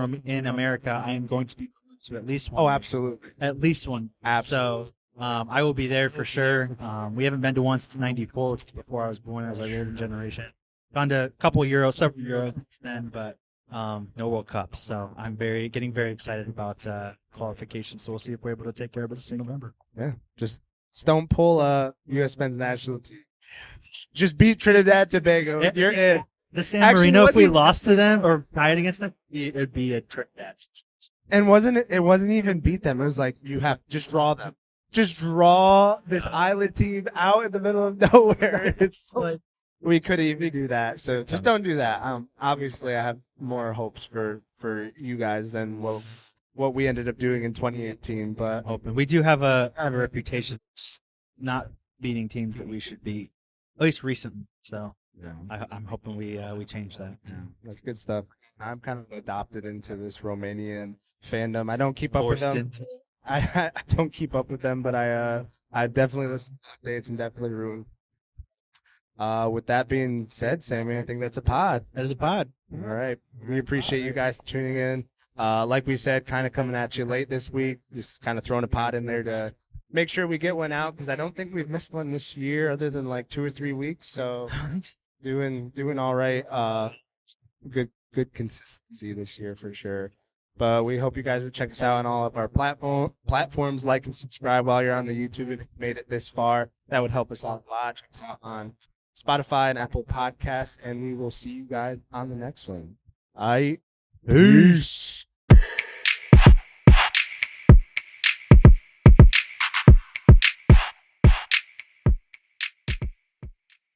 America, I am going to be to at least one.
Oh, absolutely.
At least one.
Absolutely.
So I will be there for sure. We haven't been to one since '94, which was before I was born. I was like older generation. Gone to a couple Euros, several Euros since then, but no World Cups. So I'm getting very excited about qualification. So we'll see if we're able to take care of it in November.
Yeah, just don't pull U.S. men's national team. Just beat Trinidad Tobago. You're in.
The San Marino, if we lost to them or tied against them, it would be a trick.
And it wasn't even beat them. It was like, you have just draw them. Just draw this island team out in the middle of nowhere. It's like we couldn't even do that. So just don't do that. Obviously, I have more hopes for you guys than what what we ended up doing in 2018. But
Hoping we do have a reputation of just not beating teams that we should beat, at least recently. So
Yeah.
I'm hoping we change that.
Yeah.
that's good stuff. I'm kind of adopted into this Romanian fandom. I don't keep up with
Forced
them.
into
I don't keep up with them, but I definitely listen to updates and definitely root. With that being said, Sammy, I think that's a pod.
that is a pod.
All right. We appreciate you guys tuning in. Like we said, kind of coming at you late this week. Just kind of throwing a pod in there to make sure we get one out because I don't think we've missed one this year other than like 2 or 3 weeks. So doing all right. Good consistency this year for sure. But we hope you guys will check us out on all of our platforms. Like and subscribe while you're on the YouTube if you made it this far. That would help us out a lot. Check us out on Spotify and Apple Podcasts, and we will see you guys on the next one. Peace.